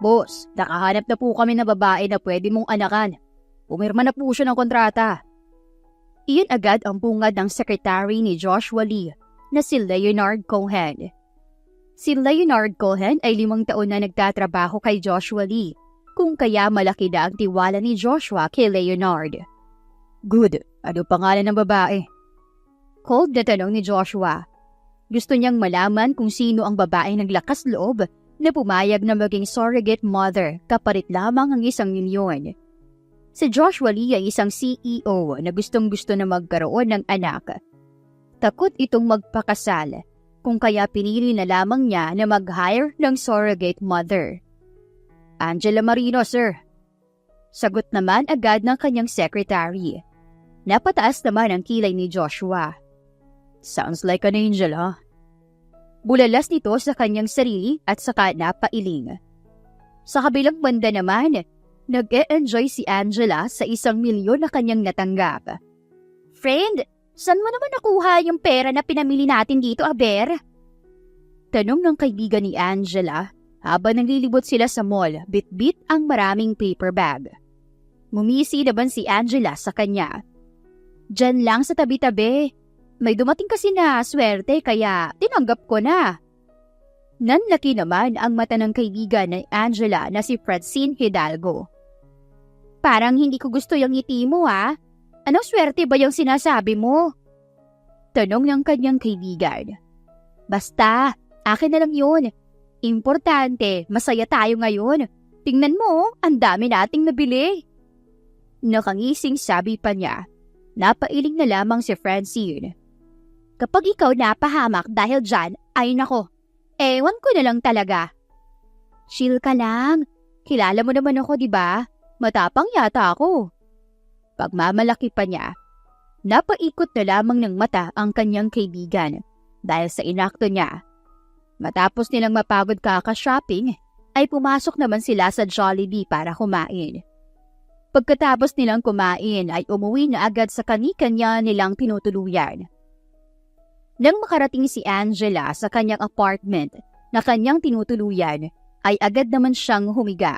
Boss, nakahanap na po kami ng babae na pwede mong anakan. Pumirma na po siya ng kontrata. Iyon agad ang bungad ng secretary ni Joshua Lee na si Leonard Cohen. Si Leonard Cohen ay 5 taon na nagtatrabaho kay Joshua Lee, kung kaya malaki na ang tiwala ni Joshua kay Leonard. Good, ano pangalan ng babae? Cold na tanong ni Joshua. Gusto niyang malaman kung sino ang babaeng naglakas loob na pumayag na maging surrogate mother kapalit lamang ang 1 milyon. Si Joshua Lee ay isang CEO na gustong-gusto na magkaroon ng anak. Takot itong magpakasal, kung kaya pinili na lamang niya na mag-hire ng surrogate mother. Angela Marino, sir. Sagot naman agad ng kanyang secretary. Napataas naman ang kilay ni Joshua. Sounds like an angel, huh? Bulalas nito sa kanyang sarili at saka napailing. Sa kabilang banda naman, nag-e-enjoy si Angela sa 1 milyon na kanyang natanggap. Friend, saan mo naman nakuha yung pera na pinamili natin dito, Aber? Tanong ng kaibigan ni Angela habang naglilibot sila sa mall, bit-bit ang maraming paper bag. Mumisi naman si Angela sa kanya. Diyan lang sa tabi-tabi. May dumating kasi na swerte kaya tinanggap ko na. Nanlaki naman ang mata ng kaibigan ni Angela na si Francine Hidalgo. Parang hindi ko gusto yung ngiti mo, ha? Anong swerte ba yung sinasabi mo? Tanong ng kanyang kaibigan. Basta, akin na lang yun. Importante, masaya tayo ngayon. Tingnan mo, ang dami nating nabili. Nakangising sabi pa niya. Napailing na lamang si Francine. Kapag ikaw napahamak dahil dyan, ay nako, ewan ko na lang talaga. Chill ka lang. Kilala mo naman ako, di ba? Matapang yata ako. Pagmamalaki pa niya, napaikot na lamang ng mata ang kanyang kaibigan dahil sa inakto niya. Matapos nilang mapagod kaka-shopping, ay pumasok naman sila sa Jollibee para kumain. Pagkatapos nilang kumain ay umuwi na agad sa kani-kanya nilang tinutuluyan. Nang makarating si Angela sa kanyang apartment na kanyang tinutuluyan, ay agad naman siyang humiga.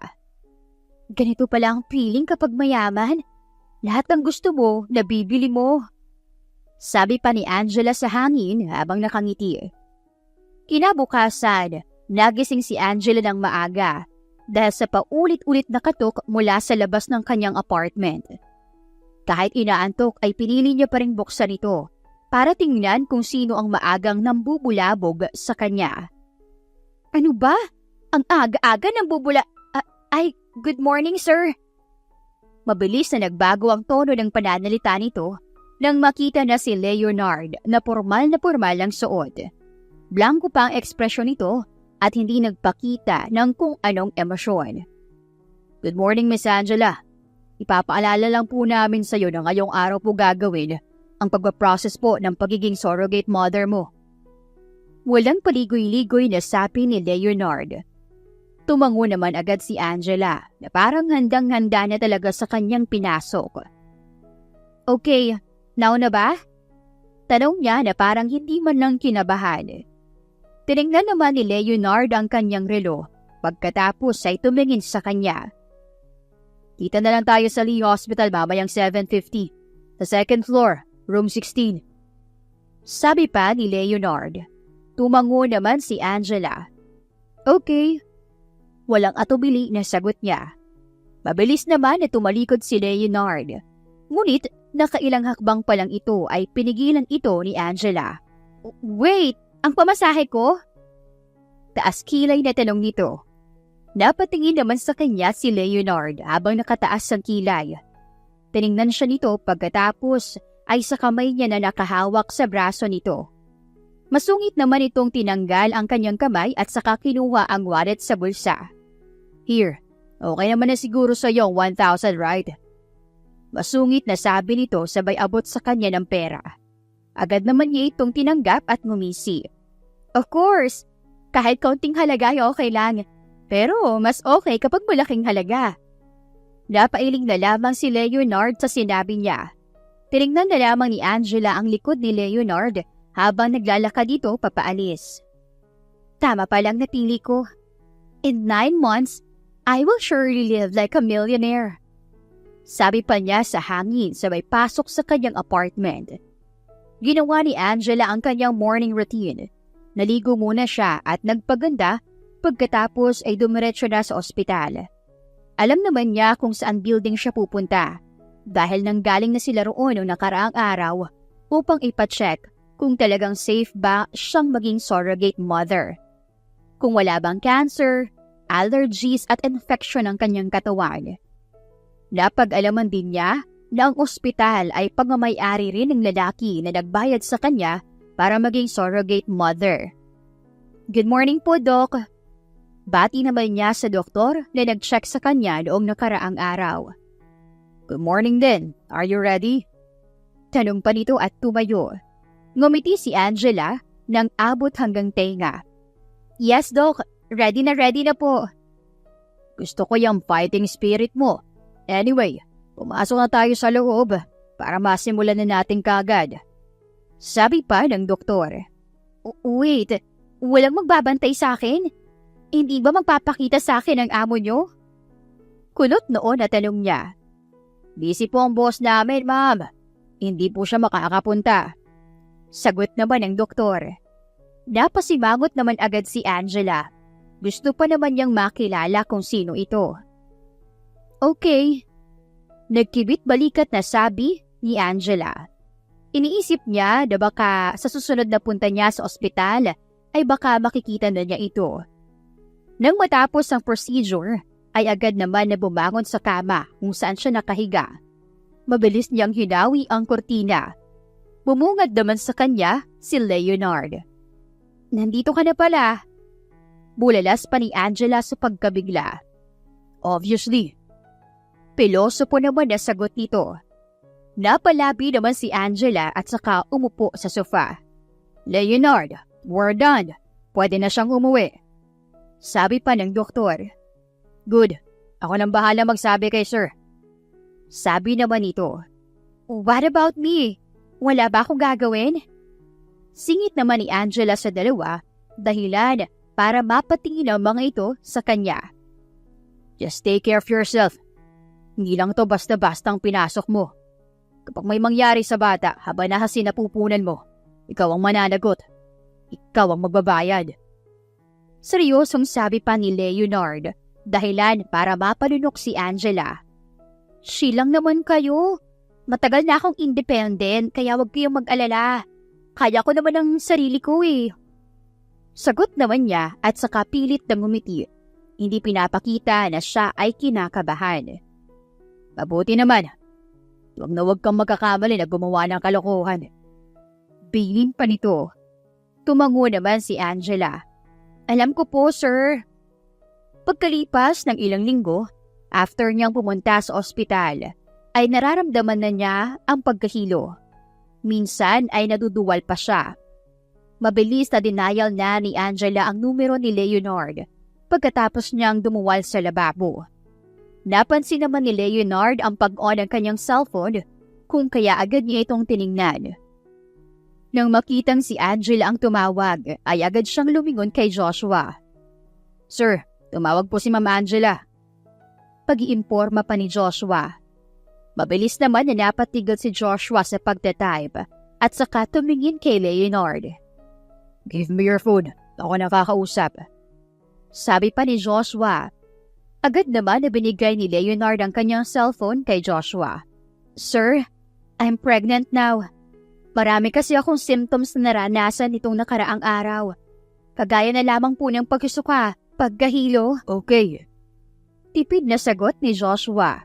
Ganito pala ang feeling kapag mayaman. Lahat ng gusto mo, nabibili mo. Sabi pa ni Angela sa hangin habang nakangiti. Kinabukasan, nagising si Angela ng maaga dahil sa paulit-ulit na katok mula sa labas ng kanyang apartment. Kahit inaantok ay pinili niya pa rin buksan ito para tingnan kung sino ang maagang nambubulabog sa kanya. Ano ba? Ang aga-aga good morning, sir. Mabilis na nagbago ang tono ng pananalita nito nang makita na si Leonard na pormal ang suot. Blanko pa ang ekspresyon nito at hindi nagpakita ng kung anong emosyon. Good morning, Miss Angela. Ipapaalala lang po namin sa iyo na ngayong araw po gagawin ang pagpaprocess po ng pagiging surrogate mother mo. Walang paligoy-ligoy na sabi ni Leonard. Tumango naman agad si Angela na parang handang-handa na talaga sa kanyang pinasok. Okay, now na ba? Tanong niya na parang hindi man lang kinabahan. Tinignan naman ni Leonard ang kanyang relo pagkatapos ay tumingin sa kanya. Kita na lang tayo sa Lee Hospital mamayang 7:50 sa 2nd floor. Room 16. Sabi pa ni Leonard. Tumango naman si Angela. Okay. Walang atubili na sagot niya. Mabilis naman na tumalikod si Leonard. Ngunit nakailang hakbang pa lang ito ay pinigilan ito ni Angela. Wait, ang pamasahe ko? Taas kilay na tanong nito. Napatingin naman sa kanya si Leonard habang nakataas ang kilay. Tiningnan siya nito pagkatapos ay sa kamay niya na nakahawak sa braso nito. Masungit naman itong tinanggal ang kanyang kamay at saka kinuha ang wallet sa bulsa. Here, okay naman na siguro sa iyo 1,000, right? Masungit na sabi nito sabay abot sa kanya ng pera. Agad naman niya itong tinanggap at ngumisi. Of course, kahit kaunting halaga ay okay lang. Pero mas okay kapag malaking halaga. Napailing na lamang si Leonard sa sinabi niya. Tinignan na lamang ni Angela ang likod ni Leonard habang naglalakad dito papaalis. Tama palang napili ko. In 9 months, I will surely live like a millionaire. Sabi pa niya sa hangin sabay pasok sa kanyang apartment. Ginawa ni Angela ang kanyang morning routine. Naligo muna siya at nagpaganda pagkatapos ay dumiretso na sa ospital. Alam naman niya kung saan building siya pupunta dahil nanggaling na sila roon noong nakaraang araw upang ipacheck kung talagang safe ba siyang maging surrogate mother. Kung wala bang cancer, allergies at infection ang kanyang katawan. Napag-alaman din niya na ang ospital ay pagmamay-ari rin ng lalaki na nagbayad sa kanya para maging surrogate mother. Good morning po, Doc. Bati naman niya sa doktor na nag-check sa kanya noong nakaraang araw. Good morning din. Are you ready? Tanong pa nito at tumayo. Ngumiti si Angela nang abot hanggang tenga. Yes, Doc. Ready na po. Gusto ko yung fighting spirit mo. Anyway, pumasok na tayo sa loob para masimulan na natin kaagad. Sabi pa ng doktor. Wait, walang magbabantay sa akin? Hindi ba magpapakita sa akin ang amo nyo? Kulot noon na tanong niya. Busy po ang boss namin, ma'am. Hindi po siya makakapunta. Sagot naman ng doktor. Napasimangot naman agad si Angela. Gusto pa naman niyang makilala kung sino ito. Okay. Nagkibit balikat na sabi ni Angela. Iniisip niya na baka sa susunod na punta niya sa ospital ay baka makikita na niya ito. Nang matapos ang procedure, ay agad naman na bumangon sa kama kung saan siya nakahiga. Mabilis niyang hinawi ang kurtina. Bumungad naman sa kanya si Leonard. Nandito ka na pala. Bulalas pa ni Angela sa pagkabigla. Obviously. Piloso po naman na sagot nito. Napalabi naman si Angela at saka umupo sa sofa. Leonard, we're done. Pwede na siyang umuwi. Sabi pa ng doktor. Good. Ako nang bahala magsabi kay sir. Sabi naman nito. What about me? Wala ba akong gagawin? Singit naman ni Angela sa dalawa dahilan para mapatingin ang mga ito sa kanya. Just take care of yourself. Hindi lang to basta-bastang pinasok mo. Kapag may mangyari sa bata habang nasa sinapupunan mo, ikaw ang mananagot. Ikaw ang magbabayad. Seryosong sabi pa ni Leonard, dahilan para mapalunok si Angela. She lang naman kayo. Matagal na akong independent kaya wag kayong mag-alala. Kaya ko naman ang sarili ko eh. Sagot naman niya at saka pilit na ngumiti. Hindi pinapakita na siya ay kinakabahan. Mabuti naman. Huwag na huwag kang magkakamali na gumawa ng kalokohan. Bilin pa nito. Tumango naman si Angela. Alam ko po, sir. Pagkalipas ng ilang linggo, after niyang pumunta sa ospital, ay nararamdaman na niya ang pagkahilo. Minsan ay naduduwal pa siya. Mabilis na denial na ni Angela ang numero ni Leonard pagkatapos niyang dumuwal sa lababo. Napansin naman ni Leonard ang pag-on ng kanyang cellphone kung kaya agad niya itong tiningnan. Nang makitang si Angela ang tumawag, ay agad siyang lumingon kay Joshua. Sir, tumawag po si Ma'am Angela. Pag-iimporma pa ni Joshua. Mabilis naman na napatigil si Joshua sa pagtatype at saka tumingin kay Leonard. Give me your phone. Ako nakakausap. Sabi pa ni Joshua. Agad naman na binigay ni Leonard ang kanyang cellphone kay Joshua. Sir, I'm pregnant now. Marami kasi akong symptoms na naranasan nitong nakaraang araw. Kagaya na lamang po ng pagsusuka, pagkahilo. Okay. Tipid na sagot ni Joshua.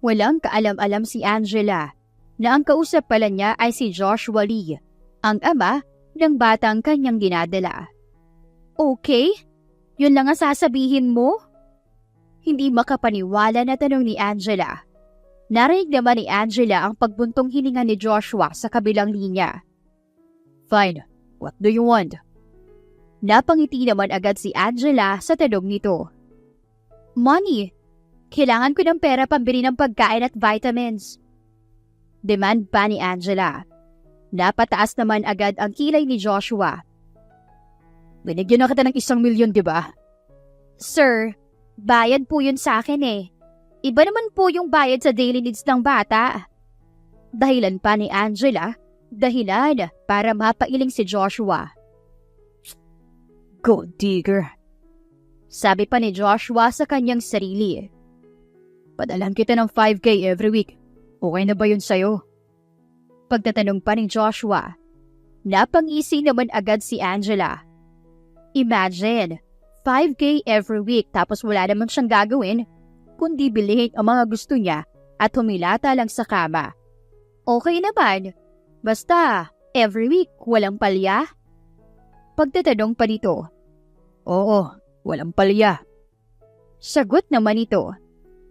Walang kaalam-alam si Angela na ang kausap pala niya ay si Joshua Lee, ang ama ng batang kanyang dinadala. Okay? Yun lang ang sasabihin mo? Hindi makapaniwala na tanong ni Angela. Narinig naman ni Angela ang pagbuntong hininga ni Joshua sa kabilang linya. Fine. What do you want? Napangiti naman agad si Angela sa tanong nito. Money. Kailangan ko ng pera pambili ng pagkain at vitamins. Demand pa ni Angela. Napataas naman agad ang kilay ni Joshua. Binigyan na kita ng 1 milyon, di ba? Sir, Bayad po yun sa akin eh. Iba naman po yung bayad sa daily needs ng bata. Dahilan pa ni Angela, dahilan para mapailing si Joshua. Gold digger. Sabi pa ni Joshua sa kanyang sarili. Padalan kita ng 5K every week. Okay na ba yun sa'yo? Pagtatanong pa ni Joshua, napangisi naman agad si Angela. Imagine, 5K every week tapos wala naman siyang gagawin kundi bilhin ang mga gusto niya at humilata lang sa kama. Okay naman, basta every week walang palya? Pagtatanong pa nito, oo, walang palya. Sagot naman ito,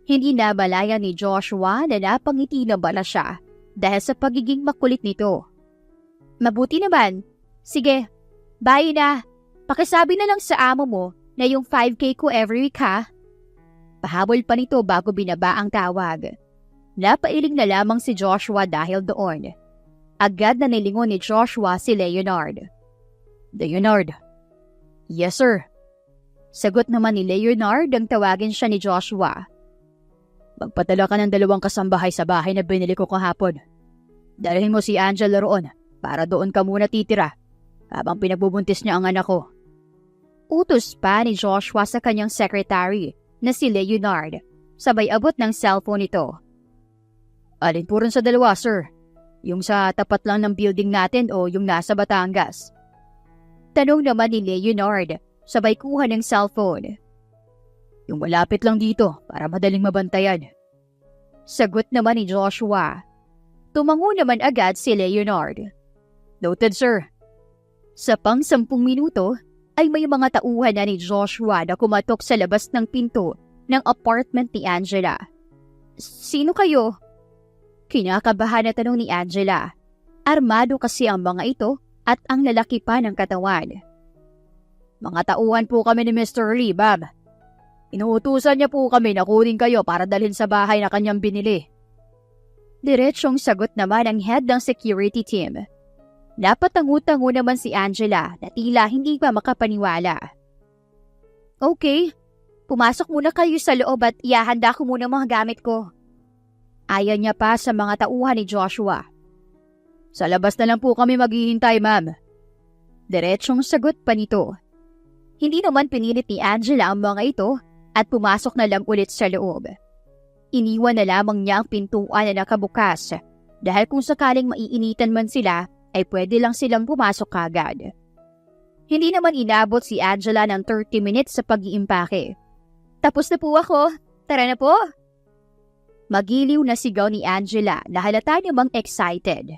hindi na malaya ni Joshua na napangiti na bala siya dahil sa pagiging makulit nito. Mabuti naman, sige, bye na. Pakisabi na lang sa amo mo na yung 5K ko every week ha. Pahabol pa nito bago binaba ang tawag. Napailing na lamang si Joshua dahil doon. Agad na nilingon ni Joshua si Leonard. Leonard. Yes sir. Sagot naman ni Leonard nang tawagin siya ni Joshua. Magpadala ka ng 2 kasambahay sa bahay na binili ko kahapon. Dalhin mo si Angela roon para doon ka muna titira habang pinagbubuntis niya ang anak ko. Utos pa ni Joshua sa kanyang secretary na si Leonard. Sabay abot ng cellphone nito. Alin po rin sa 2, sir? Yung sa tapat lang ng building natin o yung nasa Batangas? Tanong naman ni Leonard, sabay kuha ng cellphone. Yung malapit lang dito para madaling mabantayan. Sagot naman ni Joshua. Tumango naman agad si Leonard. Noted, sir. Sa pang 10 minuto ay may mga tauhan na ni Joshua na kumatok sa labas ng pinto ng apartment ni Angela. Sino kayo? Kinakabahan na tanong ni Angela. Armado kasi ang mga ito at ang lalaki pa ng katawan. Mga tauhan po kami ni Mr. Lee, Bob. Inuutusan niya po kami na kunin kayo para dalhin sa bahay na kanyang binili. Diretsyong sagot naman ang head ng security team. Napatangu-tango naman si Angela na tila hindi pa makapaniwala. Okay, pumasok muna kayo sa loob at ihahanda ko muna mga gamit ko. Ayaw niya pa sa mga tauhan ni Joshua. Sa labas na lang po kami maghihintay, ma'am. Diretsyong sagot pa nito. Hindi naman pinilit ni Angela ang mga ito at pumasok na lang ulit sa loob. Iniwan na lamang niya ang pintuan na nakabukas dahil kung sakaling maiinitan man sila ay pwede lang silang pumasok kagad. Hindi naman inabot si Angela ng 30 minutes sa pag-iimpake. Tapos na po ako, tara na po! Magiliw na sigaw ni Angela na halata namang excited.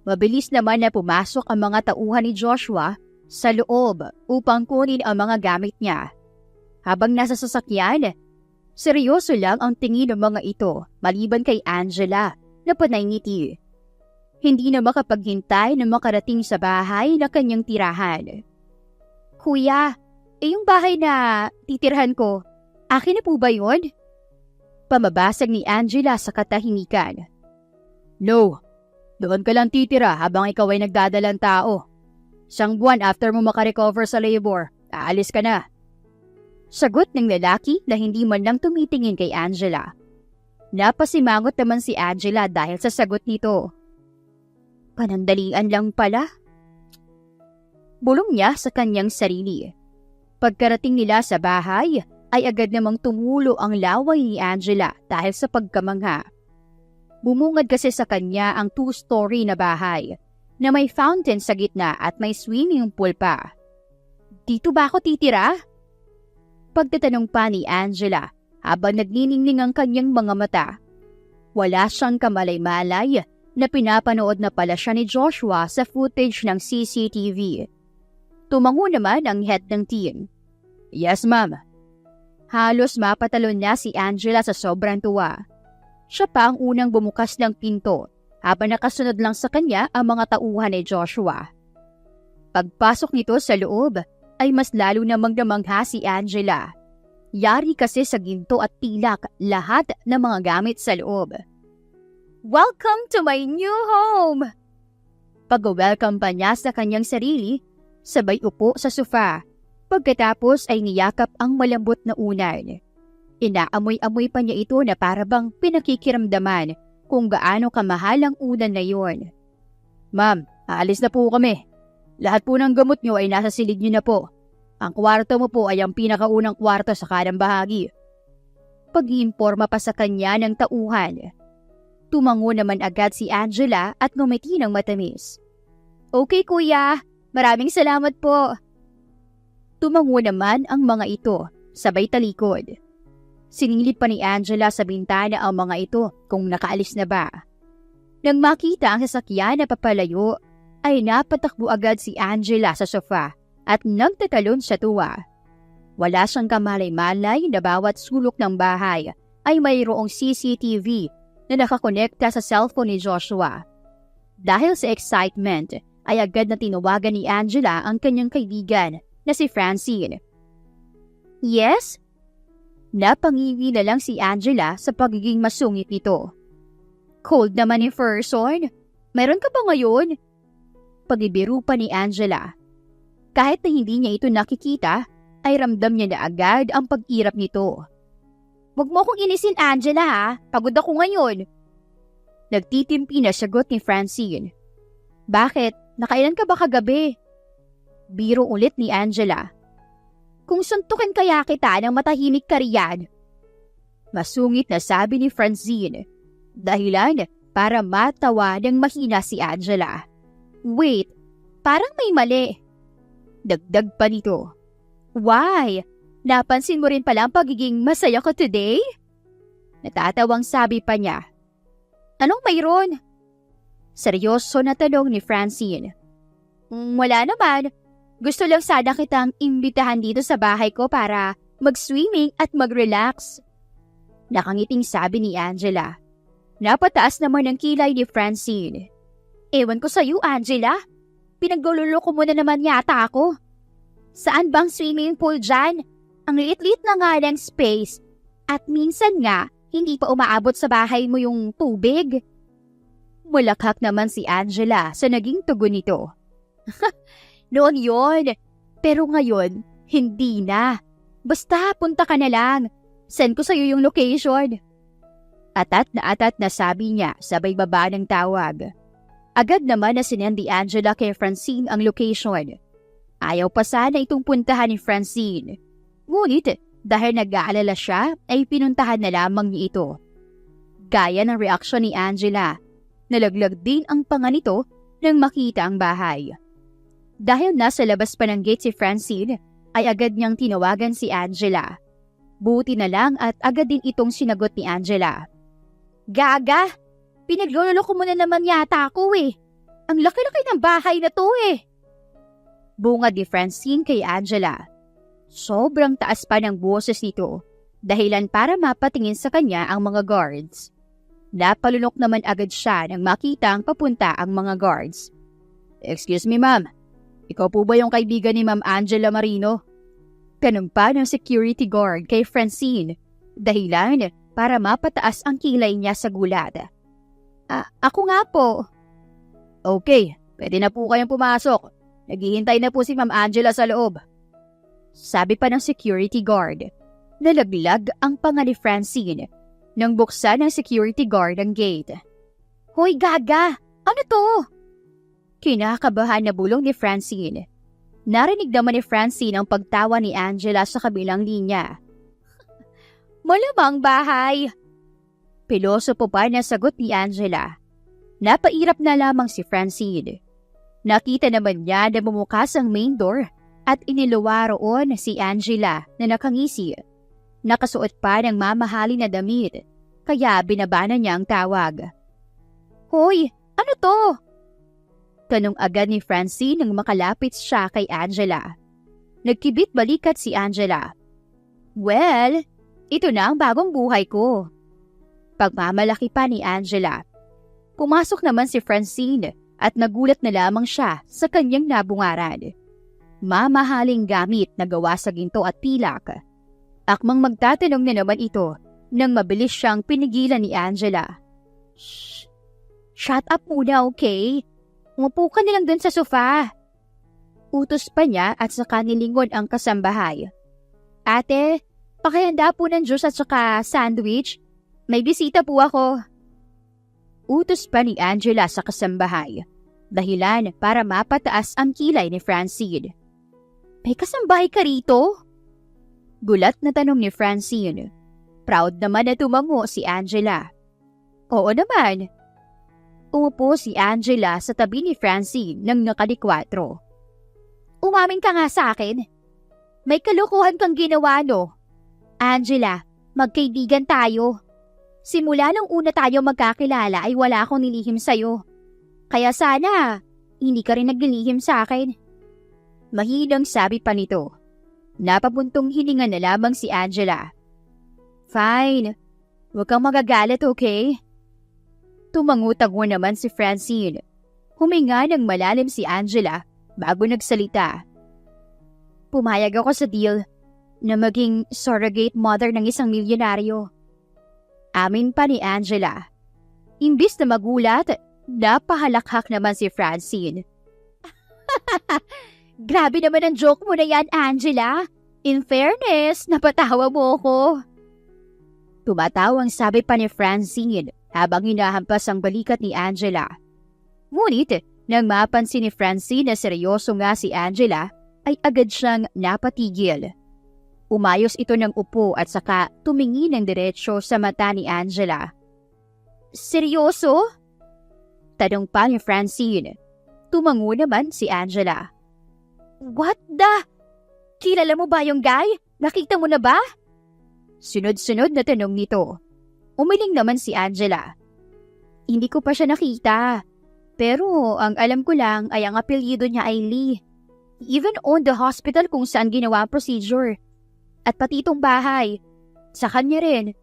Mabilis naman na pumasok ang mga tauhan ni Joshua sa loob upang kunin ang mga gamit niya. Habang nasa sasakyan, seryoso lang ang tingin ng mga ito maliban kay Angela na panay ngiti. Hindi na makapaghintay na makarating sa bahay na kanyang tirahan. Kuya, yung bahay na titirhan ko, akin na po ba yun? Pamabasag ni Angela sa katahimikan. No, doon ka lang titira habang ikaw ay nagdadalang tao. 1 buwan after mo makarecover sa labor, aalis ka na. Sagot ng lalaki na hindi man lang tumitingin kay Angela. Napasimangot naman si Angela dahil sa sagot nito. Panandalian lang pala. Bulong niya sa kanyang sarili. Pagkarating nila sa bahay, ay agad namang tumulo ang laway ni Angela dahil sa pagkamangha. Bumungad kasi sa kanya ang 2-story na bahay na may fountain sa gitna at may swimming pool pa. Dito ba ako titira? Pagtatanong pa ni Angela habang nagniningning ang kanyang mga mata. Wala siyang kamalay-malay na pinapanood na pala siya ni Joshua sa footage ng CCTV. Tumango naman ang head ng team. Yes, ma'am. Halos mapatalon na si Angela sa sobrang tuwa. Siya pa ang unang bumukas ng pinto habang nakasunod lang sa kanya ang mga tauhan ni Joshua. Pagpasok nito sa loob ay mas lalo namang namangha si Angela. Yari kasi sa ginto at tilak lahat ng mga gamit sa loob. Welcome to my new home! Pag-welcome pa niya sa kanyang sarili, sabay upo sa sofa. Pagkatapos ay niyakap ang malambot na unan. Inaamoy-amoy pa niya ito na para bang pinakikiramdaman kung gaano kamahal ang unan na yon. Ma'am, aalis na po kami. Lahat po ng gamot niyo ay nasa silid niyo na po. Ang kwarto mo po ay ang pinakaunang kwarto sa kanang bahagi. Pag-iimporma pa sa kanya ng tauhan. Tumango naman agad si Angela at ngumiti ng matamis. Okay kuya, maraming salamat po. Tumango naman ang mga ito, sabay talikod. Sinilip pa ni Angela sa bintana ang mga ito kung nakaalis na ba. Nang makita ang sasakyan na papalayo, ay napatakbo agad si Angela sa sofa at nagtatalon sa tuwa. Wala siyang kamalay-malay na bawat sulok ng bahay ay mayroong CCTV na nakakonekta sa cellphone ni Joshua. Dahil sa excitement, ay agad na tinawagan ni Angela ang kanyang kaibigan na si Francine. Yes? Napangiwi na lang si Angela sa pagiging masungit nito. Cold naman ni Ferson. Meron ka ba ngayon? Pag-ibiro pa ni Angela. Kahit na hindi niya ito nakikita, ay ramdam niya na agad ang pag-irap nito. Huwag mo akong inisin, Angela ha. Pagod ako ngayon. Nagtitimpi na sagot ni Francine. Bakit? Nakailan ka ba kagabi? Biro ulit ni Angela. Kung suntukin kaya kita ng matahimik ka riyan. Masungit na sabi ni Francine. Dahilan para matawa ng mahina si Angela. Wait, parang may mali. Dagdag pa nito. Why? Napansin mo rin pala ang pagiging masaya ko today? Natatawang sabi pa niya. Anong mayroon? Seryoso na tanong ni Francine. Wala naman. Gusto lang sana kitang imbitahan dito sa bahay ko para mag-swimming at mag-relax. Nakangiting sabi ni Angela. Napataas naman ang kilay ni Francine. Ewan ko sa'yo, Angela. Pinagluloko mo na naman yata ako. Saan bang swimming pool dyan? Ang liit-liit na nga ng space. At minsan nga, hindi pa umaabot sa bahay mo yung tubig. Mulakhak naman si Angela sa naging tugon nito. Noon yon, pero ngayon, hindi na. Basta punta ka na lang. Send ko sa'yo yung location. Atat na sabi niya sabay baba ng tawag. Agad naman na sinend ni Angela kay Francine ang location. Ayaw pa sana itong puntahan ni Francine. Ngunit dahil nag-aalala siya ay pinuntahan na lamang niya ito. Gaya ng reaksyon ni Angela, nalaglag din ang panga nito nang makita ang bahay. Dahil nasa labas pa ng gate si Francine, ay agad niyang tinawagan si Angela. Buti na lang at agad din itong sinagot ni Angela. Gaga! Pinagluloko mo na naman yata ako eh. Ang laki-laki ng bahay na to eh. Bungad ni Francine kay Angela. Sobrang taas pa ng boses nito, dahilan para mapatingin sa kanya ang mga guards. Napalunok naman agad siya nang makita ang papunta ang mga guards. Excuse me ma'am, ikaw po ba yung kaibigan ni Ma'am Angela Marino? Kanumpa ng security guard kay Francine, dahilan para mapataas ang kilay niya sa gulat. Ako nga po. Okay, pwede na po kayong pumasok. Naghihintay na po si Ma'am Angela sa loob. Sabi pa ng security guard. Nalaglag ang panga ni Francine nang buksan ng security guard ang gate. Hoy gaga! Ano to? Kinakabahan na bulong ni Francine. Narinig naman ni Francine ang pagtawa ni Angela sa kabilang linya. Malamang bahay! Pilosopo pa na sagot ni Angela. Napairap na lamang si Francine. Nakita naman niya na bumukas ang main door at iniluwa roon si Angela na nakangisi. Nakasuot pa ng mamahalin na damit, kaya binabana niya ang tawag. Hoy, ano to? Tanong agad ni Francine nang makalapit siya kay Angela. Nagkibit balikat si Angela. Well, ito na ang bagong buhay ko. Pagmamalaki pa ni Angela. Pumasok naman si Francine at nagulat na lamang siya sa kanyang nabungaran. Mamahaling gamit na gawa sa ginto at pilak. Akmang magtatanong na naman ito nang mabilis siyang pinigilan ni Angela. Shh! Shut up muna, okay? Umupo ka na lang dun sa sofa. Utos pa niya at saka nilingon ang kasambahay. Ate, pakihanda po ng juice at saka sandwich. May bisita po ako. Utos pa ni Angela sa kasambahay. Dahilan para mapataas ang kilay ni Francine. May kasambahay ka rito? Gulat na tanong ni Francine. Proud naman na tumango si Angela. Oo naman. Umupo si Angela sa tabi ni Francine ng nakadikwatro. Umamin ka nga sa akin. May kalukuhan kang ginawa, no? Angela, magkaibigan tayo. Simula nung una tayo magkakilala ay wala akong nilihim sa'yo. Kaya sana, hindi ka rin naglilihim sa akin. Mahinang sabi pa nito. Napabuntong hininga na lamang si Angela. Fine. Huwag kang magagalit, okay? Tumangutango naman si Francine. Huminga ng malalim si Angela bago nagsalita. Pumayag ako sa deal na maging surrogate mother ng isang milyonaryo. Amin pa ni Angela. Imbis na magulat, napahalakhak naman si Francine. Grabe naman ang joke mo na yan, Angela. In fairness, napatawa mo ko. Tumatawang sabi pa ni Francine habang hinahampas ang balikat ni Angela. Ngunit, nang mapansin ni Francine na seryoso nga si Angela, ay agad siyang napatigil. Umayos ito ng upo at saka tumingin ng diretsyo sa mata ni Angela. Seryoso? Tanong pa ni Francine. Tumango naman si Angela. What the? Kilala mo ba yung guy? Nakita mo na ba? Sunod-sunod na tanong nito. Umiling naman si Angela. Hindi ko pa siya nakita. Pero ang alam ko lang ay ang apelyido niya ay Lee. He even owned the hospital kung saan ginawa ang procedure. At pati itong bahay. Sa kanya rin.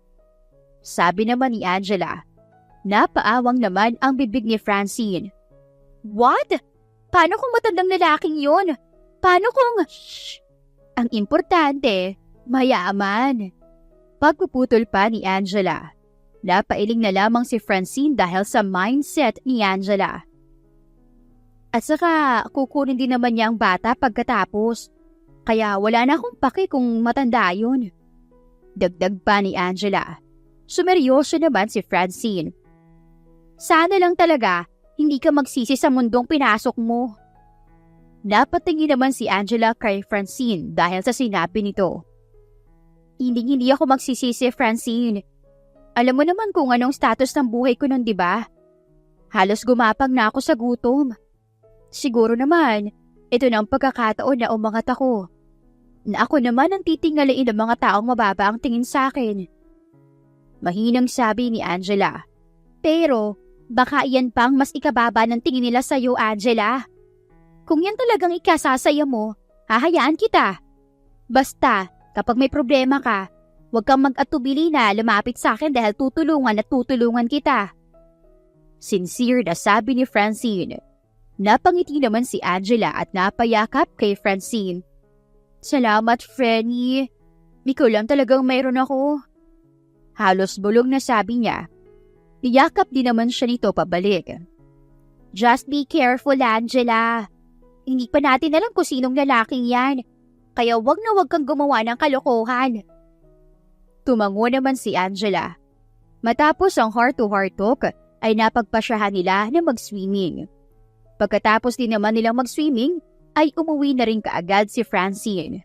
Sabi naman ni Angela. Napaawang naman ang bibig ni Francine. What? Paano kung matandang lalaking yun? Paano kung... Shh! Ang importante, mayaman. Pagpuputol pa ni Angela. Napailing na lamang si Francine dahil sa mindset ni Angela. At saka, kukunin din naman niya ang bata pagkatapos. Kaya wala na akong paki kung matanda yun. Dagdag pa ni Angela. Sumeryoso naman si Francine. Sana lang talaga, hindi ka magsisi sa mundong pinasok mo. Napatingin naman si Angela kay Francine dahil sa sinabi nito. Hindi ako magsisisi, Francine. Alam mo naman kung anong status ng buhay ko nun, di ba? Halos gumapang na ako sa gutom. Siguro naman, ito na ang pagkakataon na umangat ako. Na ako naman ang titingalain ng mga taong mababa ang tingin sa akin. Mahinang sabi ni Angela. Pero, baka iyan pang mas ikababa ng tingin nila sa'yo, Angela. Kung yan talagang ikasasaya mo, hahayaan kita. Basta, kapag may problema ka, huwag kang mag-atubili na lumapit sa akin dahil tutulungan kita. Sincere na sabi ni Francine. Napangiti naman si Angela at napayakap kay Francine. Salamat, Frenny. Ikaw lang talagang mayroon ako. Halos bulong na sabi niya. Niyakap din naman siya nito pabalik. Just be careful, Angela. Hindi pa natin alam kung sinong lalaking yan. Kaya wag na wag kang gumawa ng kalokohan. Tumango naman si Angela. Matapos ang heart-to-heart talk, ay napagpasyahan nila na mag-swimming. Pagkatapos din naman nilang mag-swimming, ay umuwi na rin kaagad si Francine.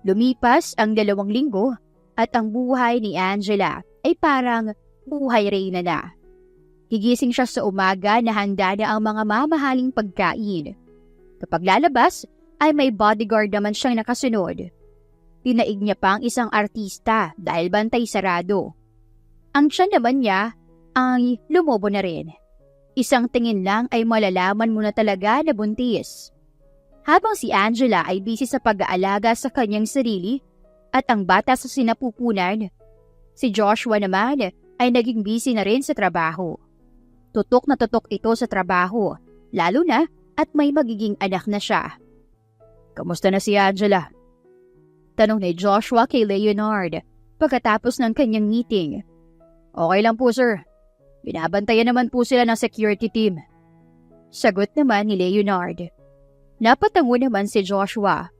Lumipas ang 2 linggo at ang buhay ni Angela ay parang buhay reyna na. Gigising siya sa umaga na handa na ang mga mamahaling pagkain. Kapag lalabas, ay may bodyguard naman siyang nakasunod. Tinaig niya pa ang isang artista dahil bantay sarado. Ang tiyan naman niya ay lumobo na rin. Isang tingin lang ay malalaman mo na talaga na buntis. Habang si Angela ay busy sa pag-aalaga sa kanyang sarili at ang bata sa sinapupunan, si Joshua naman ay naging busy na rin sa trabaho. Tutok na tutok ito sa trabaho, lalo na at may magiging anak na siya. Kamusta na si Angela? Tanong ni Joshua kay Leonard pagkatapos ng kanyang meeting. Okay lang po, sir. Binabantayan naman po sila ng security team. Sagot naman ni Leonard. Napatango naman si Joshua.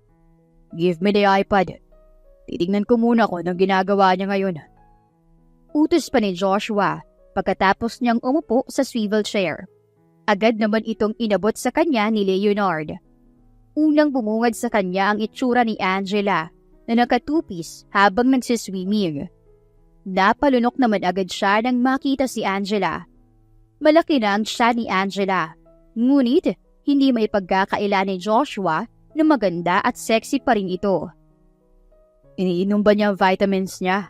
Give me the iPad. Titignan ko muna kung anong ginagawa niya ngayon. Utos pa ni Joshua pagkatapos niyang umupo sa swivel chair. Agad naman itong inabot sa kanya ni Leonard. Unang bumungad sa kanya ang itsura ni Angela na nakatupis habang nagsiswimming. Napalunok naman agad siya nang makita si Angela. Malaki na ang siya ni Angela, ngunit hindi may pagkakaila ni Joshua na maganda at sexy pa rin ito. Iniinom ba niya ang vitamins niya?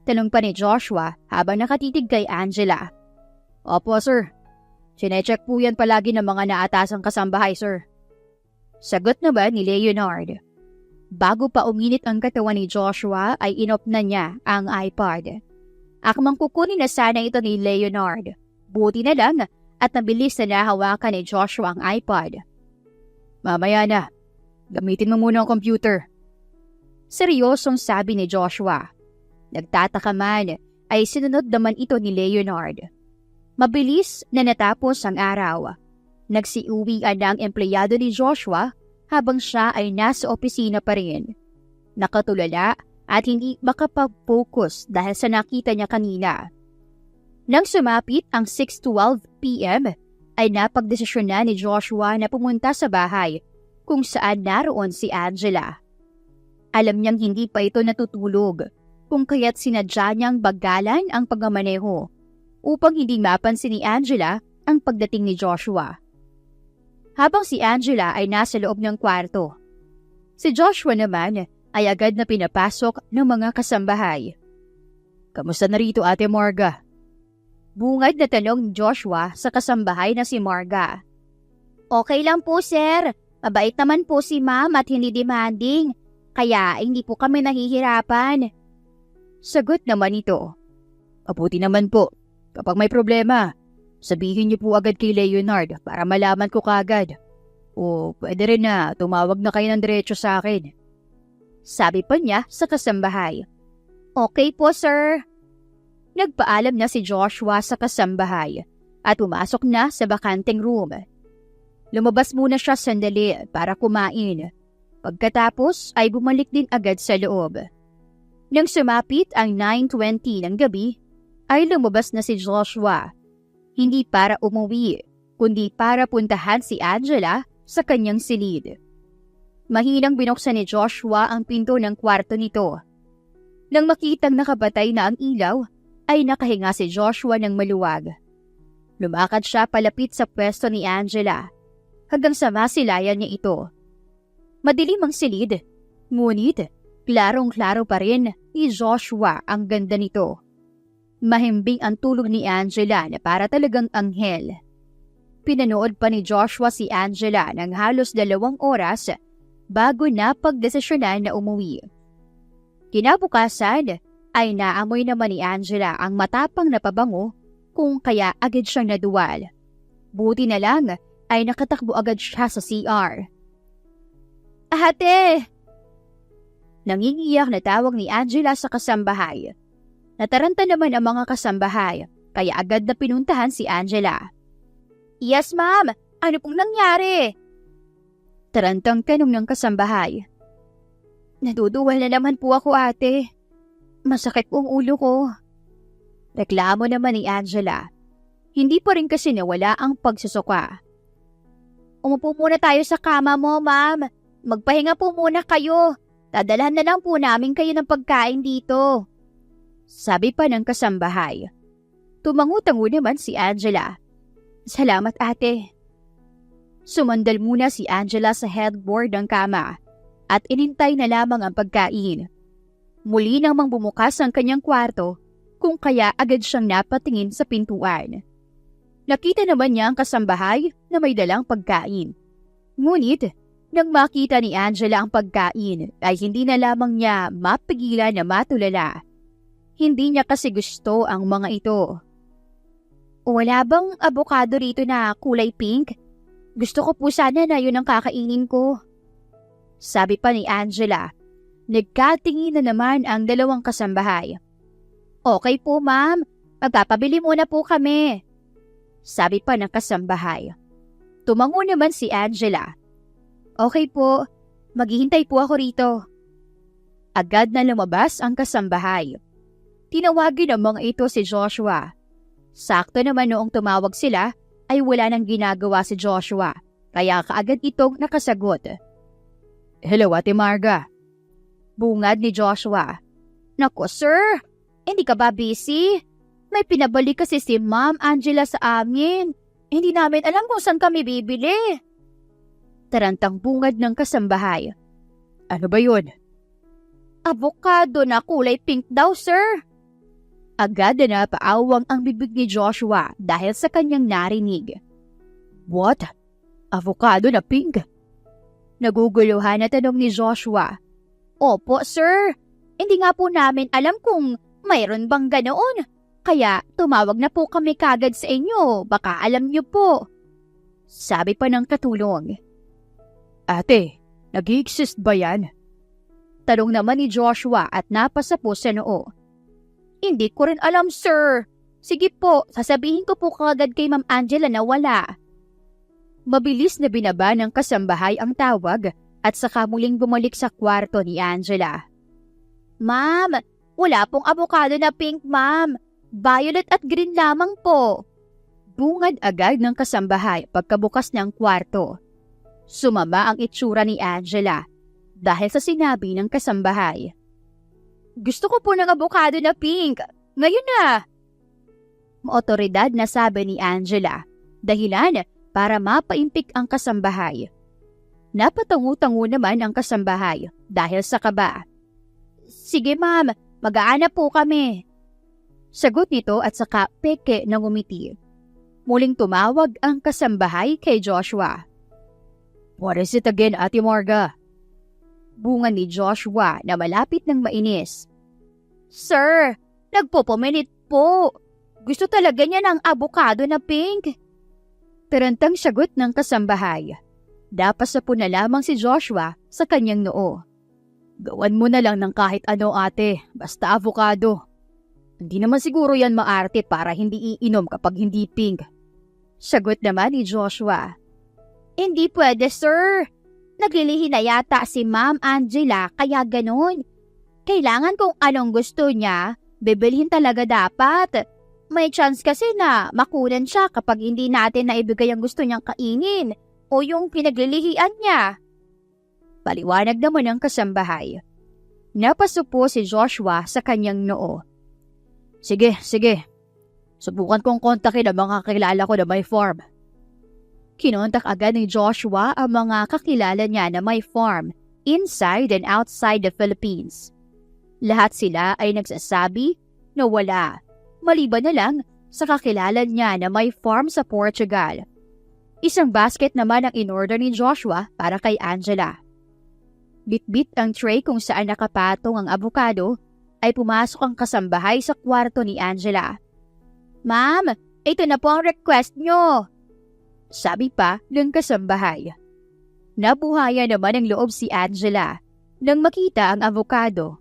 Tanong pa ni Joshua habang nakatitig kay Angela. Opo sir, sinecheck po yan palagi ng mga naatasang kasambahay sir. Sagot naman ni Leonard. Bago pa uminit ang katawan ni Joshua ay inop na niya ang iPad. Akmang kukunin na sana ito ni Leonard. Buti na lang at nabilis na nahawakan ni Joshua ang iPad. Mamaya na, gamitin mo muna ang computer. Seryosong sabi ni Joshua. Nagtataka man ay sinunod naman ito ni Leonard. Mabilis na natapos ang araw. Nagsiuwian na ang empleyado ni Joshua habang siya ay nasa opisina pa rin. Nakatulala at hindi makapag-focus dahil sa nakita niya kanina. Nang sumapit ang 6:12 p.m. ay napagdesisyon na ni Joshua na pumunta sa bahay kung saan naroon si Angela. Alam niyang hindi pa ito natutulog kung kaya't sinadya niyang bagalan ang pagmamaneho upang hindi mapansin ni Angela ang pagdating ni Joshua. Habang si Angela ay nasa loob ng kwarto, si Joshua naman ay agad na pinapasok ng mga kasambahay. Kamusta na rito Ate Marga? Bungad na tanong ni Joshua sa kasambahay na si Marga. Okay lang po sir, mabait naman po si ma'am at hindi demanding, kaya hindi po kami nahihirapan. Sagot naman ito. Mabuti naman po, kapag may problema, sabihin niyo po agad kay Leonard para malaman ko kagad. O pwede rin na tumawag na kayo ng diretso sa akin. Sabi pa niya sa kasambahay. Okay po sir. Nagpaalam na si Joshua sa kasambahay at pumasok na sa bakanteng room. Lumabas muna siya sandali para kumain. Pagkatapos ay bumalik din agad sa loob. Nang sumapit ang 9:20 ng gabi, ay lumabas na si Joshua. Hindi para umuwi, kundi para puntahan si Angela sa kanyang silid. Mahinang binuksan ni Joshua ang pinto ng kwarto nito. Nang makitang nakabatay na ang ilaw, ay nakahinga si Joshua ng maluwag. Lumakad siya palapit sa pwesto ni Angela, hanggang sa masilayan niya ito. Madilim ang silid, ngunit klarong-klaro pa rin ni Joshua ang ganda nito. Mahimbing ang tulog ni Angela na para talagang anghel. Pinanood pa ni Joshua si Angela ng halos 2 oras bago napagdesisyonan na umuwi. Kinabukasan ay naamoy naman ni Angela ang matapang na pabango kung kaya agad siyang naduwal. Buti na lang ay nakatakbo agad siya sa CR. Ate! Nangingiyak na tawag ni Angela sa kasambahay. Nataranta naman ang mga kasambahay kaya agad na pinuntahan si Angela. Yes ma'am, ano pong nangyari? Tarantang tanong ng kasambahay. Naduduwal na naman po ako ate. Masakit pong ulo ko. Reklamo naman ni Angela. Hindi pa rin kasi nawala ang pagsusuka. Umupo muna tayo sa kama mo, ma'am. Magpahinga po muna kayo. Dadalhan na lang po namin kayo ng pagkain dito. Sabi pa ng kasambahay. Tumangu-tango naman si Angela. Salamat ate. Sumandal muna si Angela sa headboard ng kama at inintay na lamang ang pagkain. Muli namang bumukas ang kanyang kwarto kung kaya agad siyang napatingin sa pintuan. Nakita naman niya ang kasambahay na may dalang pagkain. Ngunit, nang makita ni Angela ang pagkain ay hindi na lamang niya mapigilan na matulala. Hindi niya kasi gusto ang mga ito. Wala bang abokado rito na kulay pink? Gusto ko po sana na yun ang kakainin ko. Sabi pa ni Angela. Nagkatingin na naman ang 2 kasambahay. Okay po ma'am, magpapabili muna po kami. Sabi pa ng kasambahay. Tumango naman si Angela. Okay po, maghihintay po ako rito. Agad na lumabas ang kasambahay. Tinawagin ng mga ito si Joshua. Sakto naman noong tumawag sila ay wala nang ginagawa si Joshua, kaya kaagad itong nakasagot. Hello, Ate Marga. Bungad ni Joshua. Naku, sir, hindi ka ba busy? May pinabalik kasi si Ma'am Angela sa amin. Hindi namin alam kung saan kami bibili. Tarantang bungad ng kasambahay. Ano ba yun? Avocado na kulay pink daw, sir. Agad na napaawang ang bibig ni Joshua dahil sa kanyang narinig. What? Avocado na pink? Naguguluhan na tanong ni Joshua. Opo, sir. Hindi nga po namin alam kung mayroon bang ganoon. Kaya tumawag na po kami kagad sa inyo. Baka alam niyo po. Sabi pa ng katulong. Ate, nag-i-exist ba yan? Tanong naman ni Joshua at napasa po sa noo. Hindi ko rin alam, sir. Sige po, sasabihin ko po kagad kay Ma'am Angela na wala. Mabilis na binaba ng kasambahay ang tawag at saka muling bumalik sa kwarto ni Angela. Ma'am, wala pong avocado na pink, ma'am. Violet at green lamang po. Bungad agad ng kasambahay pagkabukas ng kwarto. Sumama ang itsura ni Angela dahil sa sinabi ng kasambahay. Gusto ko po ng avocado na pink. Ngayon na. Maotoridad na sabi ni Angela. Dahilan para mapaimpik ang kasambahay. Napatangu-tangu naman ang kasambahay dahil sa kaba. Sige ma'am, mag-aana po kami. Sagot nito at saka peke ng umiti. Muling tumawag ang kasambahay kay Joshua. What is it again, Ate Marga? Bunga ni Joshua na malapit ng mainis. Sir, nagpupuminit po. Gusto talaga niya ng avocado na pink. Tarantang sagot ng kasambahay. Dapasa po na lamang si Joshua sa kanyang noo. Gawan mo na lang ng kahit ano, ate, basta avocado. Hindi naman siguro yan maarte para hindi iinom kapag hindi pink. Sagot naman ni Joshua. Hindi pwede, sir. Naglilihi na yata si Ma'am Angela kaya ganun. Kailangan kung anong gusto niya, bibilhin talaga dapat. May chance kasi na makunan siya kapag hindi natin naibigay ang gusto niyang kainin o yung pinaglilihian niya. Paliwanag naman ng kasambahay. Napasupo si Joshua sa kanyang noo. Sige. Subukan kong kontakin ang mga kakilala ko na may farm. Kinontak agad ni Joshua ang mga kakilala niya na may farm inside and outside the Philippines. Lahat sila ay nagsasabi na wala, maliban na lang sa kakilala niya na may farm sa Portugal. Isang basket naman ang in-order ni Joshua para kay Angela. Bitbit ang tray kung saan nakapatong ang avocado ay pumasok ang kasambahay sa kwarto ni Angela. Ma'am, ito na po ang request nyo. Sabi pa ng kasambahay. Nabuhayan naman ang loob si Angela nang makita ang avocado.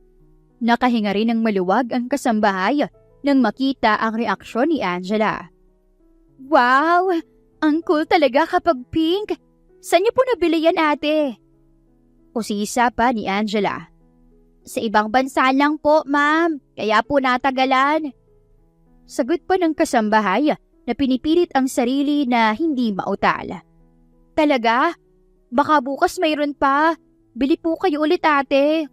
Nakahinga rin ng maluwag ang kasambahay nang makita ang reaksyon ni Angela. Wow! Ang cool talaga kapag pink. Saan niyo po nabili yan, ate? Usisa pa ni Angela. Sa ibang bansa lang po, ma'am. Kaya po natagalan. Sagot pa ng kasambahay na pinipilit ang sarili na hindi mautal. Talaga? Baka bukas mayroon pa. Bili po kayo ulit, ate.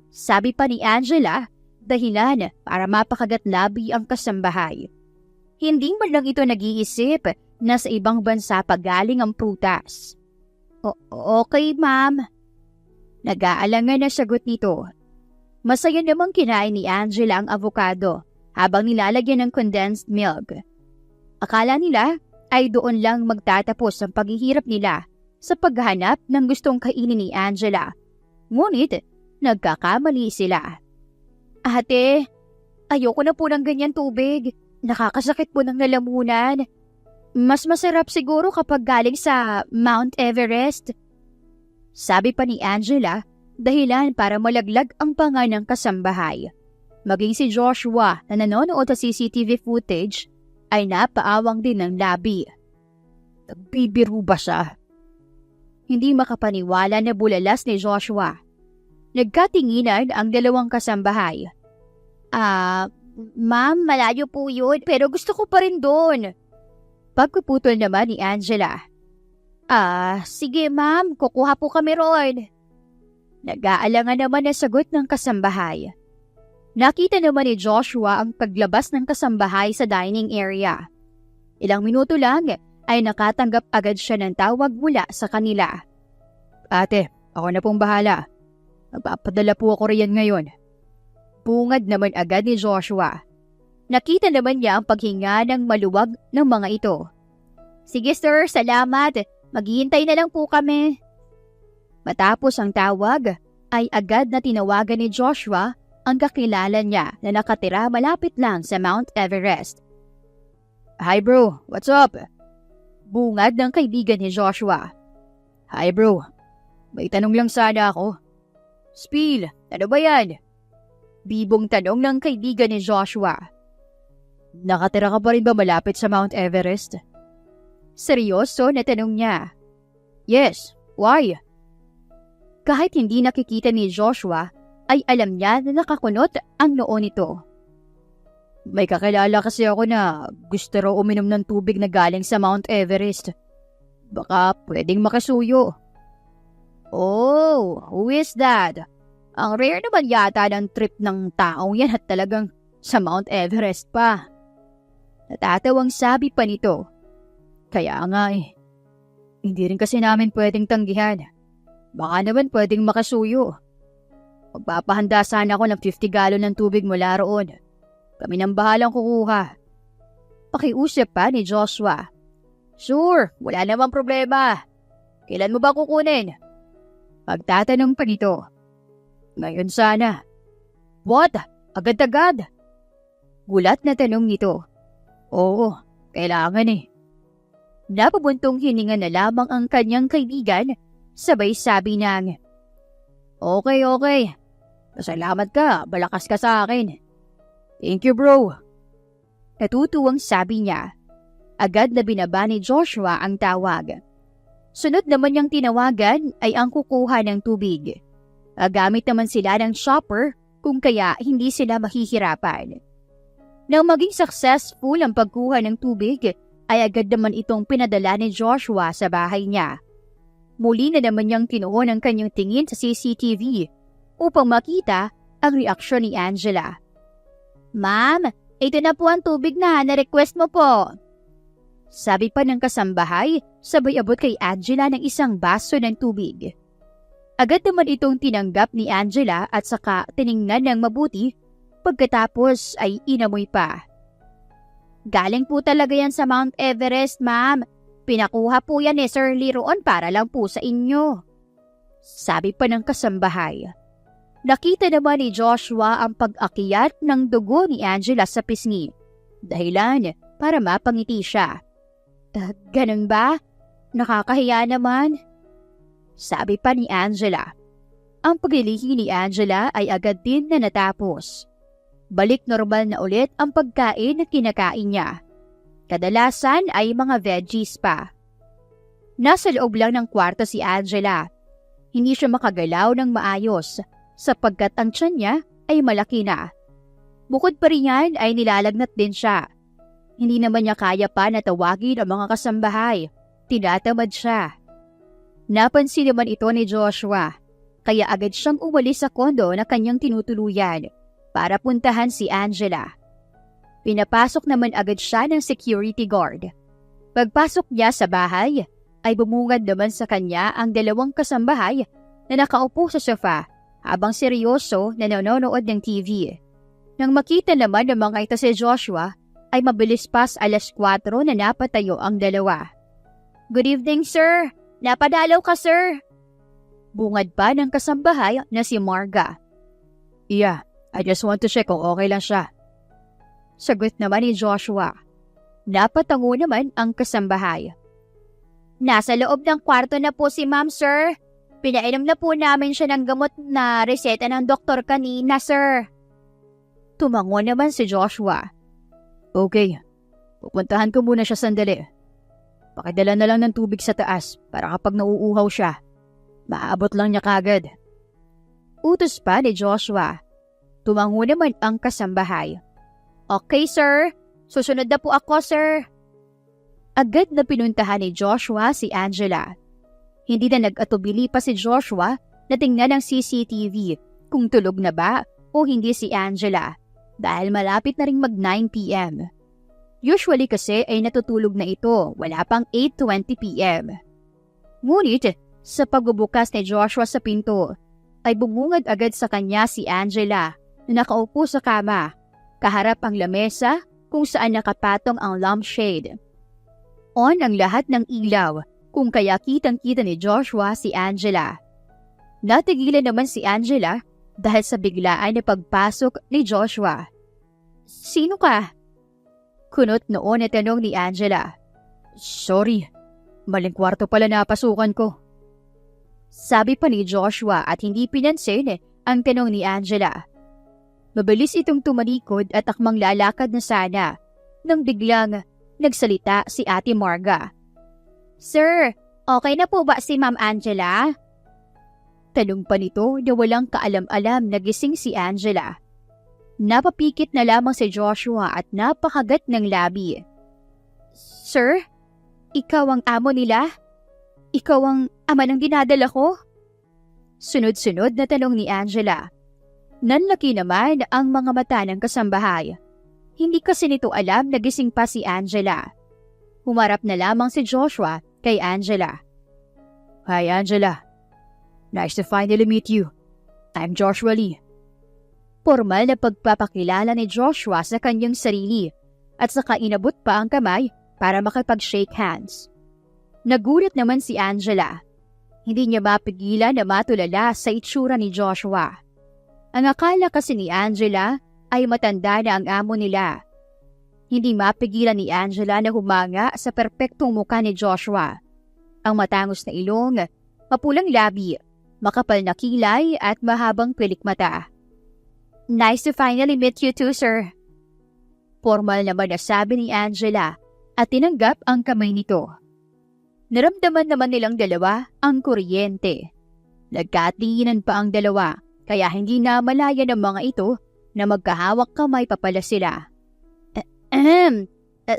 Sabi pa ni Angela, dahilan para mapakagat labi ang kasambahay. Hindi man lang ito nag-iisip na sa ibang bansa pa galing ang prutas. Okay, ma'am. Nag-aalangan na sagot nito. Masaya namang kinain ni Angela ang avocado habang nilalagyan ng condensed milk. Akala nila ay doon lang magtatapos ang paghihirap nila sa paghahanap ng gustong kainin ni Angela. Ngunit, nagkakamali sila. Ate, ayoko na po ng ganyan tubig. Nakakasakit po ng lalamunan. Mas masarap siguro kapag galing sa Mount Everest. Sabi pa ni Angela, dahilan para malaglag ang panga ng kasambahay. Maging si Joshua na nanonood sa CCTV footage ay napaawang din ng labi. Nagbibiro ba siya? Hindi makapaniwala na bulalas ni Joshua. Nagkatinginan ang dalawang kasambahay. Ma'am, malayo po yun, pero gusto ko pa rin doon. Pagpuputol naman ni Angela. Sige ma'am, kukuha po kami roon. Nag-aalangan naman ang sagot ng kasambahay. Nakita naman ni Joshua ang paglabas ng kasambahay sa dining area. Ilang minuto lang ay nakatanggap agad siya ng tawag mula sa kanila. Ate, ako na pong bahala. Magpapadala po ako riyan ngayon. Bungad naman agad ni Joshua. Nakita naman niya ang paghinga ng maluwag ng mga ito. Sige sir, salamat. Maghihintay na lang po kami. Matapos ang tawag, ay agad na tinawagan ni Joshua ang kakilala niya na nakatira malapit lang sa Mount Everest. Hi bro, what's up? Bungad ng kaibigan ni Joshua. Hi bro, may tanong lang sana ako. Spill, ano ba yan? Bibong tanong ng kaibigan ni Joshua. Nakatira ka pa rin ba malapit sa Mount Everest? Seryoso na tanong niya. Yes, why? Kahit hindi nakikita ni Joshua, ay alam niya na nakakunot ang noo nito. May kakilala kasi ako na gusto raw uminom ng tubig na galing sa Mount Everest. Baka pwedeng makasuyo. Oh, who is that? Ang rare naman yata ng trip ng taong yan at talagang sa Mount Everest pa. Natatawang sabi pa nito. Kaya nga hindi rin kasi namin pwedeng tanggihan. Baka naman pwedeng makasuyo. Magpapahanda sana ako ng 50 galon ng tubig mula roon. Kami nang bahalang kukuha. Pakiusap pa ni Joshua. Sure, wala namang problema. Kailan mo ba kukunin? Pagtatanong pa nito. Ngayon sana. What? Agad-agad? Gulat na tanong nito. Oo, kailangan Napabuntong hininga na lamang ang kanyang kaibigan, sabay sabi ng, Okay. Pasalamat ka, balakas ka sa akin. Thank you bro. Natutuwang sabi niya. Agad na binaba ni Joshua ang tawag. Sunod naman niyang tinawagan ay ang kukuha ng tubig. Gamit naman sila ng shopper kung kaya hindi sila mahihirapan. Nang maging successful ang pagkuha ng tubig, ay agad naman itong pinadala ni Joshua sa bahay niya. Muli na naman niyang kinuha ng kanyang tingin sa CCTV upang makita ang reaksyon ni Angela. Ma'am, ito na po ang tubig na na-request mo po. Sabi pa ng kasambahay, sabay abot kay Angela ng isang baso ng tubig. Agad naman itong tinanggap ni Angela at saka tiningnan ng mabuti, pagkatapos ay inamoy pa. Galing po talaga yan sa Mount Everest, ma'am. Pinakuha po yan ni Sir Lee roon para lang po sa inyo. Sabi pa ng kasambahay. Nakita naman ni Joshua ang pag-akyat ng dugo ni Angela sa pisngi. Dahilan para mapangiti siya. Ganun ba? Nakakahiya naman. Sabi pa ni Angela. Ang paglilihi ni Angela ay agad din na natapos. Balik normal na ulit ang pagkain na kinakain niya. Kadalasan ay mga veggies pa. Nasa loob lang ng kwarto si Angela. Hindi siya makagalaw ng maayos sapagkat ang tiyan niya ay malaki na. Bukod pa rin yan ay nilalagnat din siya. Hindi naman niya kaya pa na tawagin ang mga kasambahay. Tinatamad siya. Napansin naman ito ni Joshua, kaya agad siyang umalis sa kondo na kanyang tinutuluyan para puntahan si Angela. Pinapasok naman agad siya ng security guard. Pagpasok niya sa bahay, ay bumungad naman sa kanya ang dalawang kasambahay na nakaupo sa sofa habang seryoso na nanonood ng TV. Nang makita naman ng mga ito si Joshua, ay mabilis pas 4:00 na napatayo ang dalawa. Good evening, sir. Napadalaw ka, sir. Bungad pa ng kasambahay na si Marga. Yeah, I just want to check kung okay lang siya. Sagot naman ni Joshua. Napatango naman ang kasambahay. Nasa loob ng kwarto na po si ma'am, sir. Pinainom na po namin siya ng gamot na reseta ng doktor kanina, sir. Tumango naman si Joshua. Okay, pupuntahan ko muna siya sandali. Pakidala na lang ng tubig sa taas para kapag nauuhaw siya, maaabot lang niya kagad. Utos pa ni Joshua. Tumango naman ang kasambahay. Okay, sir. Susunod na po ako, sir. Agad na pinuntahan ni Joshua si Angela. Hindi na nag-atubili pa si Joshua na tingnan ang CCTV kung tulog na ba o hindi si Angela dahil malapit na ring mag 9 p.m. Usually kasi ay natutulog na ito, wala pang 8:20 p.m. Ngunit sa pagbubukas ni Joshua sa pinto, ay bumungad agad sa kanya si Angela na nakaupo sa kama, kaharap ang lamesa kung saan nakapatong ang lampshade. On ang lahat ng ilaw kung kaya kitang-kita ni Joshua si Angela. Natigilan naman si Angela dahil sa biglaan na pagpasok ni Joshua. Sino ka? Kunot noon na tanong ni Angela. Sorry, maling kwarto pala napasukan ko. Sabi pa ni Joshua at hindi pinansin ang tanong ni Angela. Mabilis itong tumalikod at akmang lalakad na sana nang biglang nagsalita si Ate Marga. Sir, okay na po ba si Ma'am Angela? Tanong pa nito na walang kaalam-alam na gising si Angela. Napapikit na lamang si Joshua at napakagat ng labi. Sir, ikaw ang amo nila? Ikaw ang ama ng dinadala ko? Sunod-sunod na tanong ni Angela. Nanlaki naman ang mga mata ng kasambahay. Hindi kasi nito alam na gising pa si Angela. Humarap na lamang si Joshua kay Angela. Hi Angela. Nice to finally meet you. I'm Joshua Lee. Formal na pagpapakilala ni Joshua sa kanyang sarili at saka inabot pa ang kamay para makipag-shake hands. Nagulat naman si Angela. Hindi niya mapigilan na matulala sa itsura ni Joshua. Ang akala kasi ni Angela ay matanda na ang amo nila. Hindi mapigilan ni Angela na humanga sa perpektong mukha ni Joshua. Ang matangos na ilong, mapulang labi, makapal na kilay at mahabang pilik mata. Nice to finally meet you too, sir. Formal naman na sabi ni Angela at tinanggap ang kamay nito. Naramdaman naman nilang dalawa ang kuryente. Nagkatinginan pa ang dalawa kaya hindi na malaya ng mga ito na magkahawak kamay pa pala sila.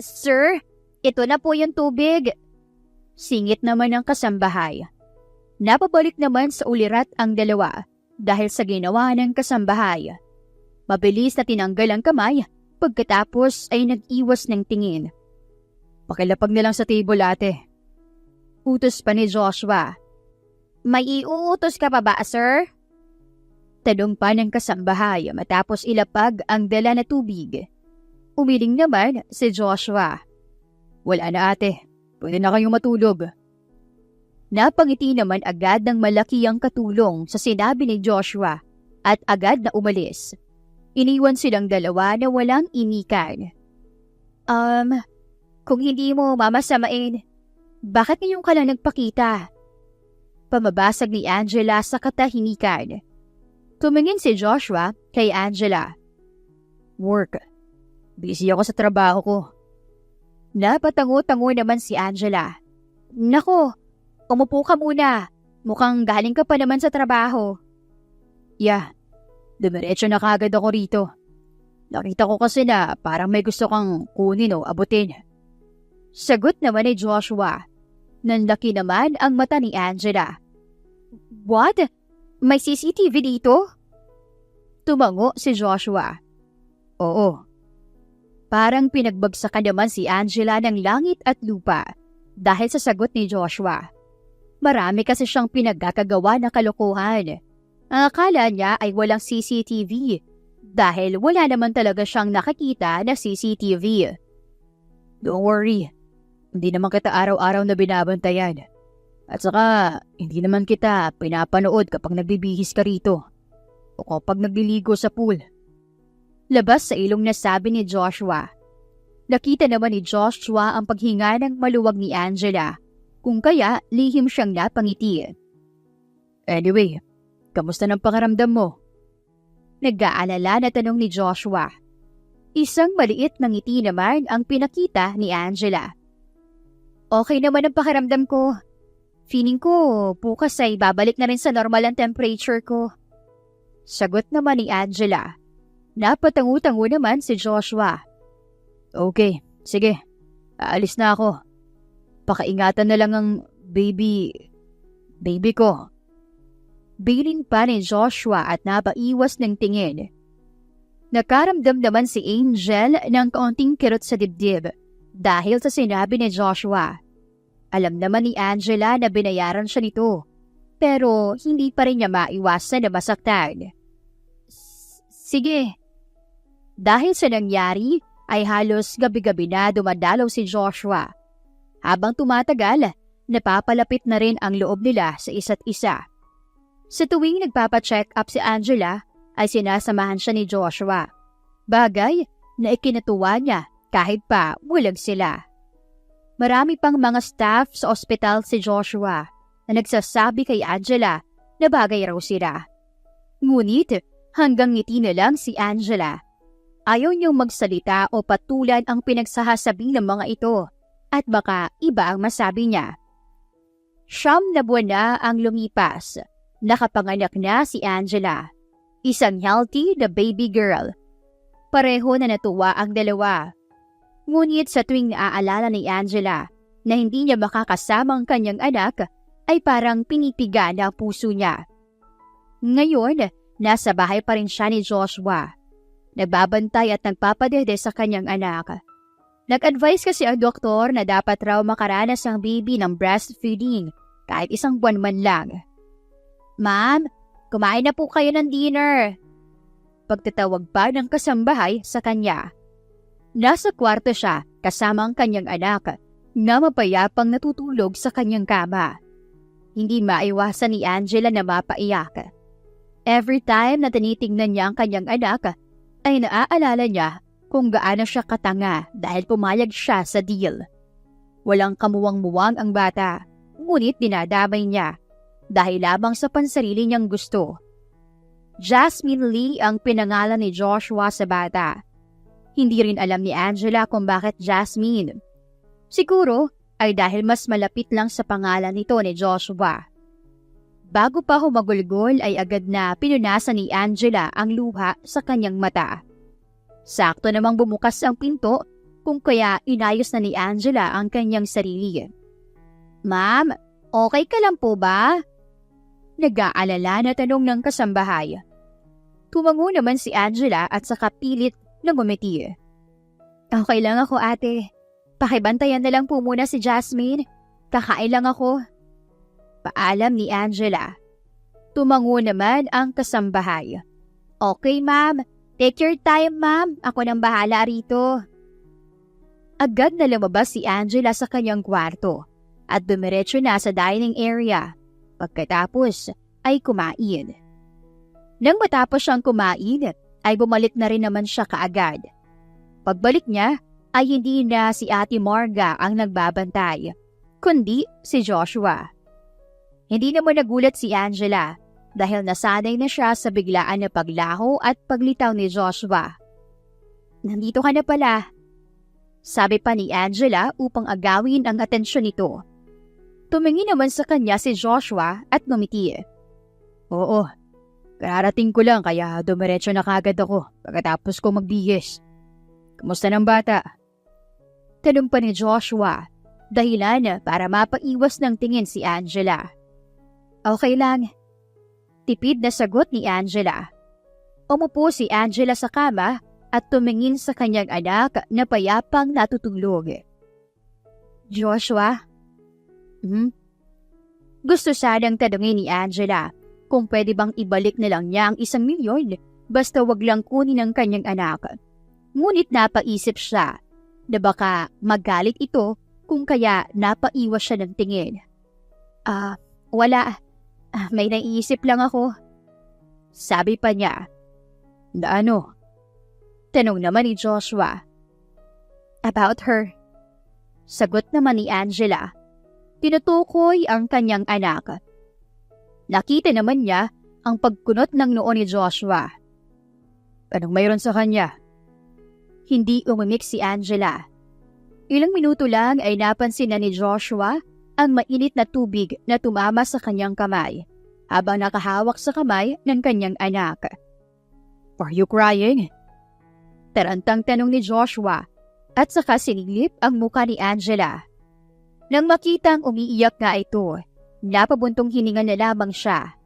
Sir, ito na po yung tubig. Singit naman ang kasambahay. Napabalik naman sa ulirat ang dalawa dahil sa ginawa ng kasambahay. Mabilis na tinanggal ang kamay pagkatapos ay nag-iwas ng tingin. Pakilapag na lang sa table ate. Utos pa ni Joshua. May iuutos ka pa ba, sir? Tanong pa ng kasambahay matapos ilapag ang dala na tubig. Umiling naman si Joshua. Wala na ate, pwede na kayong matulog. Napangiti naman agad ng malaki ang katulong sa sinabi ni Joshua at agad na umalis. Iniwan silang dalawa na walang inikan. Kung hindi mo mamasamain, bakit ngayon ka lang nagpakita? Pamabasag ni Angela sa katahimikan. Tumingin si Joshua kay Angela. Work. Busy ako sa trabaho ko. Napatango-tango naman si Angela. Nako, umupo ka muna. Mukhang galing ka pa naman sa trabaho. Yeah. Dumiretso na kagad ako rito. Nakita ko kasi na parang may gusto kang kunin o abutin. Sagot naman ni Joshua. Nanlaki naman ang mata ni Angela. What? May CCTV dito? Tumango si Joshua. Oo. Parang pinagbagsakan naman si Angela ng langit at lupa dahil sa sagot ni Joshua. Marami kasi siyang pinagkakagawa na kalokohan. Ang akala niya ay walang CCTV dahil wala naman talaga siyang nakakita na CCTV. Don't worry, hindi naman kita araw-araw na binabantayan. At saka, hindi naman kita pinapanood kapag nagbibihis ka rito o kapag nagliligo sa pool. Labas sa ilong na sabi ni Joshua. Nakita naman ni Joshua ang paghinga ng maluwag ni Angela, kung kaya lihim siyang napangiti. Anyway, kamusta ng pangaramdam mo? Nag-aalala na tanong ni Joshua. Isang maliit na ngiti naman ang pinakita ni Angela. Okay naman ang pakiramdam ko. Feeling ko, bukas ay babalik na rin sa normal ang temperature ko. Sagot naman ni Angela. Napatangu-tangu naman si Joshua. Okay, sige. Aalis na ako. Pakaingatan na lang ang baby ko. Biling pa ni Joshua at napaiwas ng tingin. Nakaramdam naman si Angel ng kaunting kirot sa dibdib dahil sa sinabi ni Joshua. Alam naman ni Angela na binayaran siya nito, pero hindi pa rin niya maiwasan na masaktan. Sige. Dahil sa nangyari, ay halos gabi-gabi na dumadalaw si Joshua. Habang tumatagal, napapalapit na rin ang loob nila sa isa't isa. Sa tuwing nagpapacheck up si Angela, ay sinasamahan siya ni Joshua. Bagay na ikinatuwa niya kahit pa bulag sila. Marami pang mga staff sa ospital si Joshua na nagsasabi kay Angela na bagay raw sila. Ngunit hanggang ngiti na lang si Angela. Ayaw niyang magsalita o patulan ang pinagsasabi ng mga ito at baka iba ang masabi niya. 9 na buwan na ang lumipas. Nakapanganak na si Angela. Isang healthy na baby girl. Pareho na natuwa ang dalawa. Ngunit sa tuwing naaalala ni Angela na hindi niya makakasama ang kanyang anak, ay parang pinipiga na ang puso niya. Ngayon, nasa bahay pa rin siya ni Joshua. Nagbabantay at nagpapadede sa kanyang anak. Nag-advise kasi ang doktor na dapat raw makaranas ang baby ng breastfeeding kahit 1 buwan man lang. Ma'am, kumain na po kayo ng dinner. Pagtatawag pa ng kasambahay sa kanya. Nasa kwarto siya kasama ang kanyang anak na mapayapang natutulog sa kanyang kama. Hindi maiwasan ni Angela na mapaiyak. Every time na tinitingnan niya ang kanyang anak, ay naaalala niya kung gaano siya katanga dahil pumayag siya sa deal. Walang kamuwang-muwang ang bata, ngunit dinadamay niya dahil lamang sa pansarili niyang gusto. Jasmine Lee ang pinangalan ni Joshua sa bata. Hindi rin alam ni Angela kung bakit Jasmine. Siguro ay dahil mas malapit lang sa pangalan nito ni Joshua. Bago pa humagulgol ay agad na pinunasan ni Angela ang luha sa kanyang mata. Sakto namang bumukas ang pinto kung kaya inayos na ni Angela ang kanyang sarili. Ma'am, okay ka lang po ba? Nag-aalala na tanong ng kasambahay. Tumango naman si Angela at saka pilit na ngumiti. Okay lang ako ate. Pakibantayan na lang po muna si Jasmine. Kakain lang ako. Paalam ni Angela. Tumango naman ang kasambahay. Okay ma'am, take your time ma'am. Ako nang bahala rito. Agad na lumabas si Angela sa kanyang kwarto at dumiretso na sa dining area. Pagkatapos ay kumain. Nang matapos siyang kumain, ay bumalik na rin naman siya kaagad. Pagbalik niya ay hindi na si Ate Marga ang nagbabantay, kundi si Joshua. Hindi naman nagulat si Angela dahil nasanay na siya sa biglaan na paglaho at paglitaw ni Joshua. Nandito ka na pala, sabi pa ni Angela upang agawin ang atensyon nito. Tumingin naman sa kanya si Joshua at ngumiti. Oo, kararating ko lang kaya dumiretso na kagad ako pagkatapos ko magbihis. Kamusta ng bata? Tanong pa ni Joshua, dahilan para mapaiwas ng tingin si Angela. Okay lang. Tipid na sagot ni Angela. Umupo si Angela sa kama at tumingin sa kanyang anak na payapang natutulog. Joshua? Gusto sanang tanungin ni Angela kung pwede bang ibalik na lang niya ang 1 milyon basta wag lang kunin ang kanyang anak. Ngunit napaisip siya na baka magalit ito kung kaya napaiwas siya ng tingin. Wala. May naiisip lang ako. Sabi pa niya. Na ano? Tanong naman ni Joshua. About her. Sagot naman ni Angela. Tinutukoy ang kanyang anak. Nakita naman niya ang pagkunot ng noo ni Joshua. Anong mayroon sa kanya? Hindi umimik si Angela. Ilang minuto lang ay napansin na ni Joshua ang mainit na tubig na tumama sa kanyang kamay habang nakahawak sa kamay ng kanyang anak. "Are you crying?" Tarantang tanong ni Joshua at saka sinilip ang muka ni Angela. Nang makitang umiiyak nga ito, napabuntong hininga na lamang siya.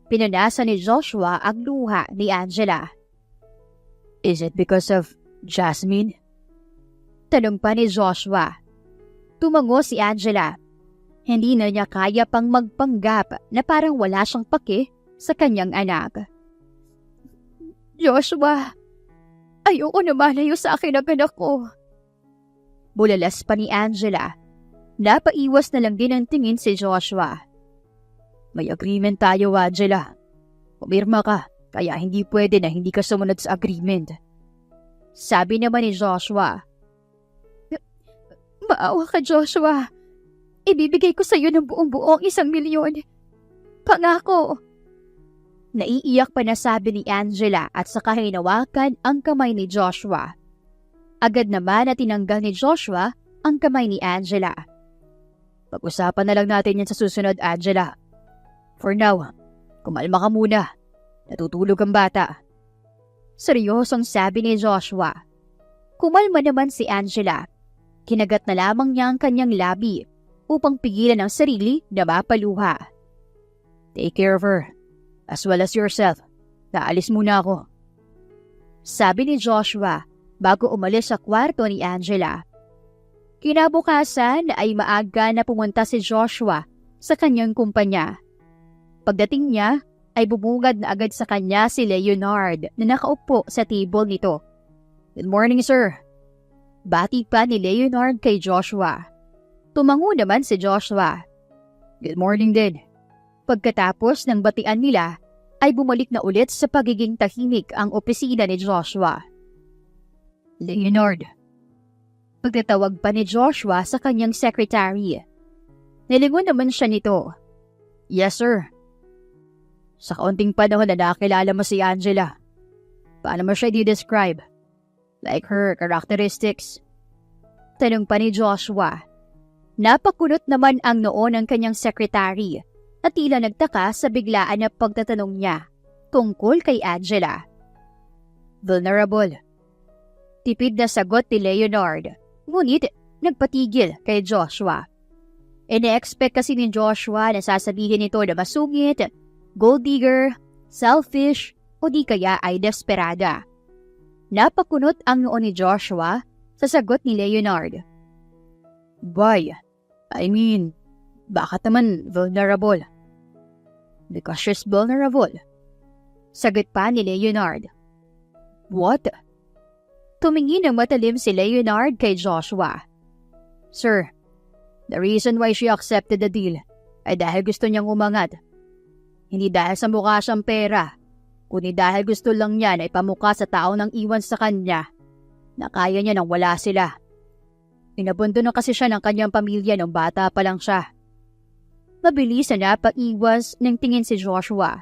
Pinanasa ni Joshua ang luha ni Angela. "Is it because of Jasmine?" Tanong pa ni Joshua. Tumango si Angela. Hindi na niya kaya pang magpanggap na parang wala siyang pake sa kanyang anak. "Joshua, ayoko na malayo sa akin ang anak ko." Bulalas pa ni Angela. Napaiwas na lang din ang tingin si Joshua. "May agreement tayo, Angela. Pumirma ka, kaya hindi pwede na hindi ka sumunod sa agreement." Sabi naman ni Joshua. "Maawa ka, Joshua. Ibibigay ko sa iyo ng buong-buo 1,000,000. Pangako." Naiiyak pa na sabi ni Angela at saka hinawakan ang kamay ni Joshua. Agad naman na tinanggal ni Joshua ang kamay ni Angela. "Pag-usapan na lang natin yan sa susunod, Angela. For now, kumalma ka muna. Natutulog ang bata." Seryosong sabi ni Joshua. Kumalma naman si Angela. Kinagat na lamang niya ang kanyang labi upang pigilan ang sarili na mapaluha. "Take care of her, as well as yourself. Naalis muna ako." Sabi ni Joshua bago umalis sa kwarto ni Angela. Kinabukasan ay maaga na pumunta si Joshua sa kanyang kumpanya. Pagdating niya ay bumungad na agad sa kanya si Leonard na nakaupo sa table nito. "Good morning, sir." Bati pa ni Leonard kay Joshua. Tumango naman si Joshua. "Good morning din." Pagkatapos ng batian nila, ay bumalik na ulit sa pagiging tahimik ang opisina ni Joshua. "Leonard." Pagtatawag pa ni Joshua sa kanyang secretary. Nilingon naman siya nito. "Yes, sir." "Sa kaunting panahon na nakilala mo si Angela, paano mo siya i-describe? Like her characteristics?" Tanong pa ni Joshua. Napakunot naman ang noo ng kanyang secretary at tila nagtaka sa biglaan na pagtatanong niya tungkol kay Angela. "Vulnerable." Tipid na sagot ni Leonard, ngunit nagpatigil kay Joshua. Ine-expect kasi ni Joshua na sasabihin ito na masungit, gold digger, selfish, o di kaya ay desperada. Napakunot ang noo ni Joshua sa sagot ni Leonard. "Why? I mean, bakit naman vulnerable?" "Because she's vulnerable." Sagot pa ni Leonard. "What?" Tumingin ng matalim si Leonard kay Joshua. "Sir, the reason why she accepted the deal ay dahil gusto niyang umangat. Hindi dahil sa mukha siyang pera, kundi dahil gusto lang niya na ipamuka sa tao nang iwan sa kanya na kaya niya nang wala sila. Inabandono kasi siya ng kanyang pamilya nung bata pa lang siya." Mabilis na napaiwas ng tingin si Joshua.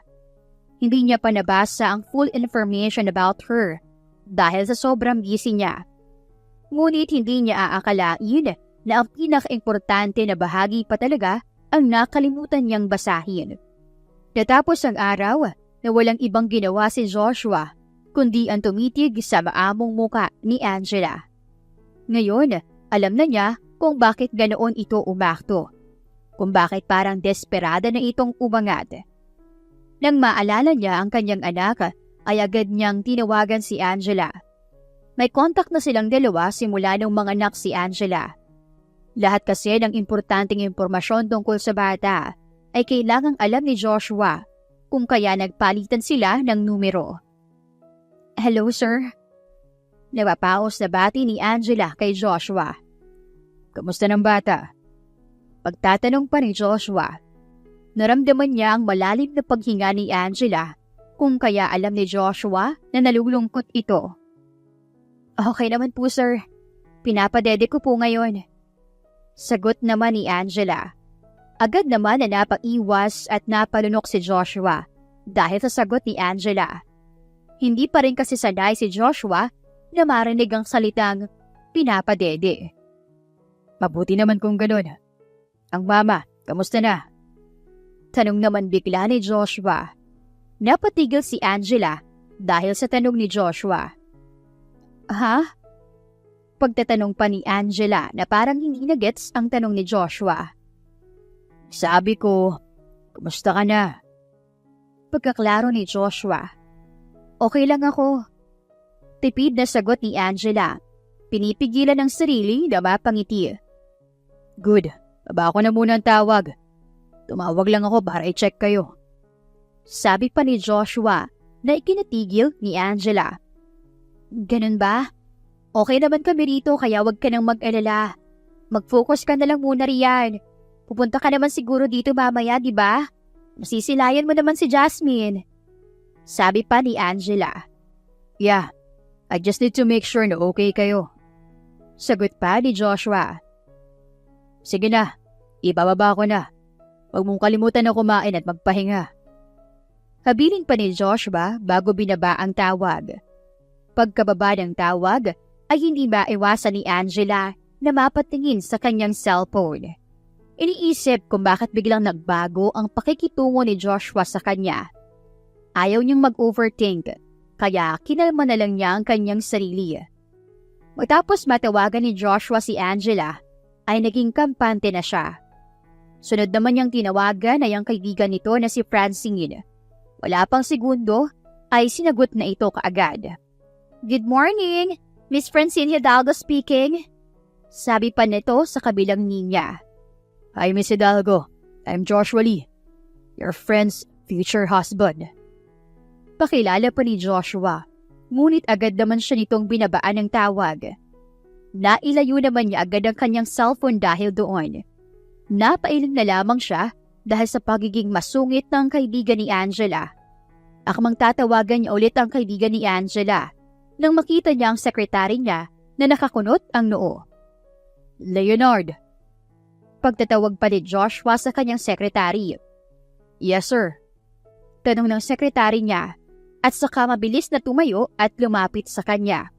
Hindi niya pa nabasa ang full information about her dahil sa sobrang busy niya. Ngunit hindi niya aakalain na ang pinaka-importante na bahagi pa talaga ang nakalimutan niyang basahin. Natapos ang araw na walang ibang ginawa si Joshua kundi ang tumitig sa maamong muka ni Angela. Ngayon, alam na niya kung bakit ganoon ito umakto, kung bakit parang desperada na itong umangat. Nang maalala niya ang kanyang anak, ay agad niyang tinawagan si Angela. May contact na silang dalawa simula nung manganak si Angela. Lahat kasi ng importanteng impormasyon tungkol sa bata ay kailangang alam ni Joshua, kung kaya nagpalitan sila ng numero. "Hello, sir." Napapaos na bati ni Angela kay Joshua. "Kamusta ng bata?" Pagtatanong pa ni Joshua. Naramdaman niya ang malalim na paghinga ni Angela, kung kaya alam ni Joshua na nalulungkot ito. "Okay naman po, sir. Pinapadede ko po ngayon." Sagot naman ni Angela. Agad naman na napaiwas at napalunok si Joshua dahil sa sagot ni Angela. Hindi pa rin kasi sanay si Joshua na marinig ang salitang pinapadede. Mabuti naman kung ganun. Ang mama, kamusta na? Tanong naman bigla ni Joshua. Napatigil si Angela dahil sa tanong ni Joshua. Ha? Pagtatanong pa ni Angela na parang hindi na gets ang tanong ni Joshua. Sabi ko, kumusta ka na? Pagkaklaro ni Joshua. Okay lang ako. Tipid na sagot ni Angela. Pinipigilan ng sarili na mapangiti. Good. Baba ako na muna ang tawag. Tumawag lang ako para i-check kayo. Sabi pa ni Joshua na ikinatigil ni Angela. Ganun ba? Okay naman kami rito kaya wag ka nang mag-alala. Mag-focus ka na lang muna riyan. Pupunta ka naman siguro dito mamaya, di ba? Masisilayan mo naman si Jasmine. Sabi pa ni Angela. Yeah, I just need to make sure na okay kayo. Sagot pa ni Joshua. Sige na, ibababa ko na. Huwag mong kalimutan na kumain at magpahinga. Habilin pa ni Joshua bago binaba ang tawag. Pagkababa ng tawag ay hindi maiwasan ni Angela na mapatingin sa kanyang cellphone. Iniisip kung bakit biglang nagbago ang pakikitungo ni Joshua sa kanya. Ayaw niyang mag-overthink, kaya kinalma na lang niya ang kanyang sarili. Matapos matawagan ni Joshua si Angela, ay naging kampante na siya. Sunod naman niyang tinawagan ay ang kaibigan nito na si Francine. Wala pang segundo ay sinagot na ito kaagad. Good morning, Miss Francine Hidalgo speaking. Sabi pa nito sa kabilang linya. Hi Miss Hidalgo, I'm Joshua Lee, your friend's future husband. Pakilala pa ni Joshua, ngunit agad naman siya nitong binabaan ng tawag. Nailayo naman niya agad ang kanyang cellphone dahil doon. Napailing na lamang siya dahil sa pagiging masungit ng kaibigan ni Angela. Akmang tatawagan niya ulit ang kaibigan ni Angela nang makita niya ang sekretary niya na nakakunot ang noo. Leonard. Pagtatawag pa ni Joshua sa kanyang sekretary. Yes sir. Tanong ng sekretary niya at saka mabilis na tumayo at lumapit sa kanya.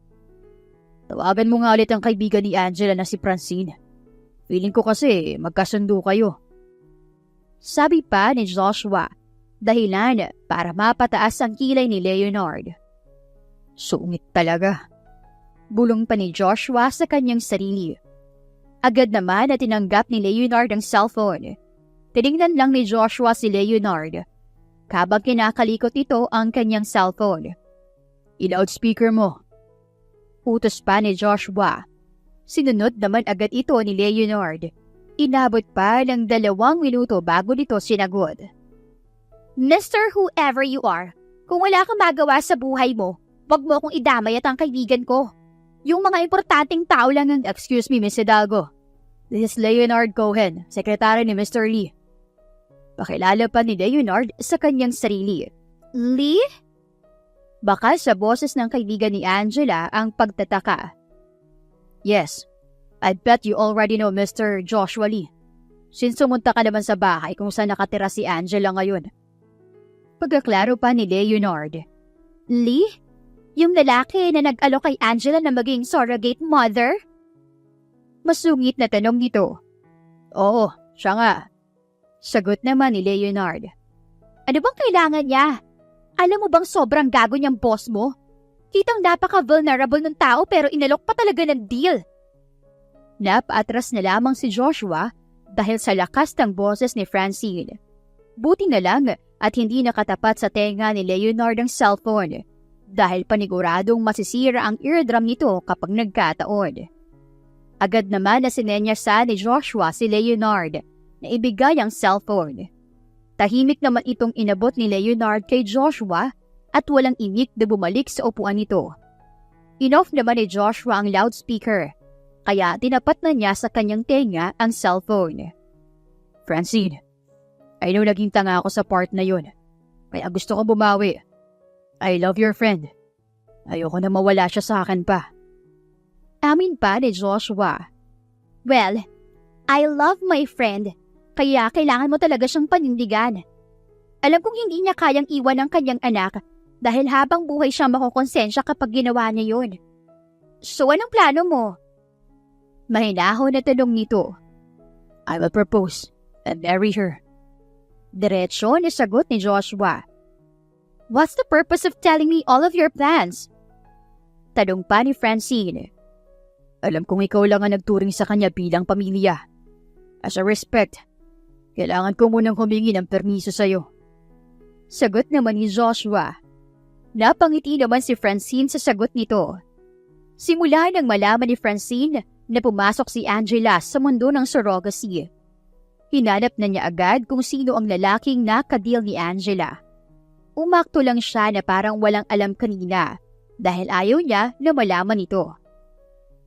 Tawagan mo nga ulit ang kaibigan ni Angela na si Francine. Feeling ko kasi magkasundo kayo. Sabi pa ni Joshua, dahilan para mapataas ang kilay ni Leonard. Sungit talaga. Bulong pa ni Joshua sa kanyang sarili. Agad naman na tinanggap ni Leonard ang cellphone. Tinignan lang ni Joshua si Leonard. Habang kinakalikot ito ang kanyang cellphone. I-loudspeaker mo. Utos pa ni Joshua. Sinunod naman agad ito ni Leonard. Inabot pa ng 2 minuto bago nito sinagot. Mr. Whoever you are, kung wala kang magawa sa buhay mo, wag mo akong idamay at ang kaibigan ko. Yung mga importanteng tao lang ang... Excuse me, Miss Hidalgo. This is Leonard Cohen, sekretary ni Mr. Lee. Pakilala pa ni Leonard sa kanyang sarili. Lee? Baka sa boses ng kaibigan ni Angela ang pagtataka. Yes, I bet you already know Mr. Joshua Lee. Since sumunta ka naman sa bahay kung saan nakatira si Angela ngayon. Pagkaklaro pa ni Leonard. Lee? Yung lalaki na nag-alok kay Angela na maging surrogate mother? Masungit na tanong nito. Oo, siya nga. Sagot naman ni Leonard. Ano bang kailangan niya? Alam mo bang sobrang gago niyang boss mo? Kitang napaka-vulnerable ng tao pero inalok pa talaga ng deal. Napaatras na lamang si Joshua dahil sa lakas ng boses ni Francine. Buti na lang at hindi nakatapat sa tenga ni Leonard ang cellphone dahil paniguradong masisira ang eardrum nito kapag nagkataon. Agad naman na sinenyasan ni Joshua si Leonard na ibigay ang cellphone. Tahimik naman itong inabot ni Leonard kay Joshua at walang imik na bumalik sa upuan nito. Inoff naman ni Joshua ang loudspeaker, kaya tinapat na niya sa kanyang tenga ang cellphone. Francine, I know naging tanga ako sa part na yun, kaya gusto ko bumawi. I love your friend. Ayoko na mawala siya sa akin pa. Amin pa ni Joshua. Well, I love my friend, kaya kailangan mo talaga siyang panindigan. Alam kong hindi niya kayang iwan ang kanyang anak dahil habang buhay siya makukonsensya kapag ginawa niya yun. So anong plano mo? Mahinahon na tanong nito. I will propose and marry her. Diretso na sagot ni Joshua. What's the purpose of telling me all of your plans? Tanong pa ni Francine. Alam kong ikaw lang ang nagturing sa kanya bilang pamilya. As a respect, kailangan ko munang humingi ng permiso sa'yo. Sagot naman ni Joshua. Napangiti naman si Francine sa sagot nito. Simula nang malaman ni Francine na pumasok si Angela sa mundo ng surrogacy. Hinanap na niya agad kung sino ang lalaking nakadeal ni Angela. Umakto lang siya na parang walang alam kanina dahil ayaw niya na malaman ito.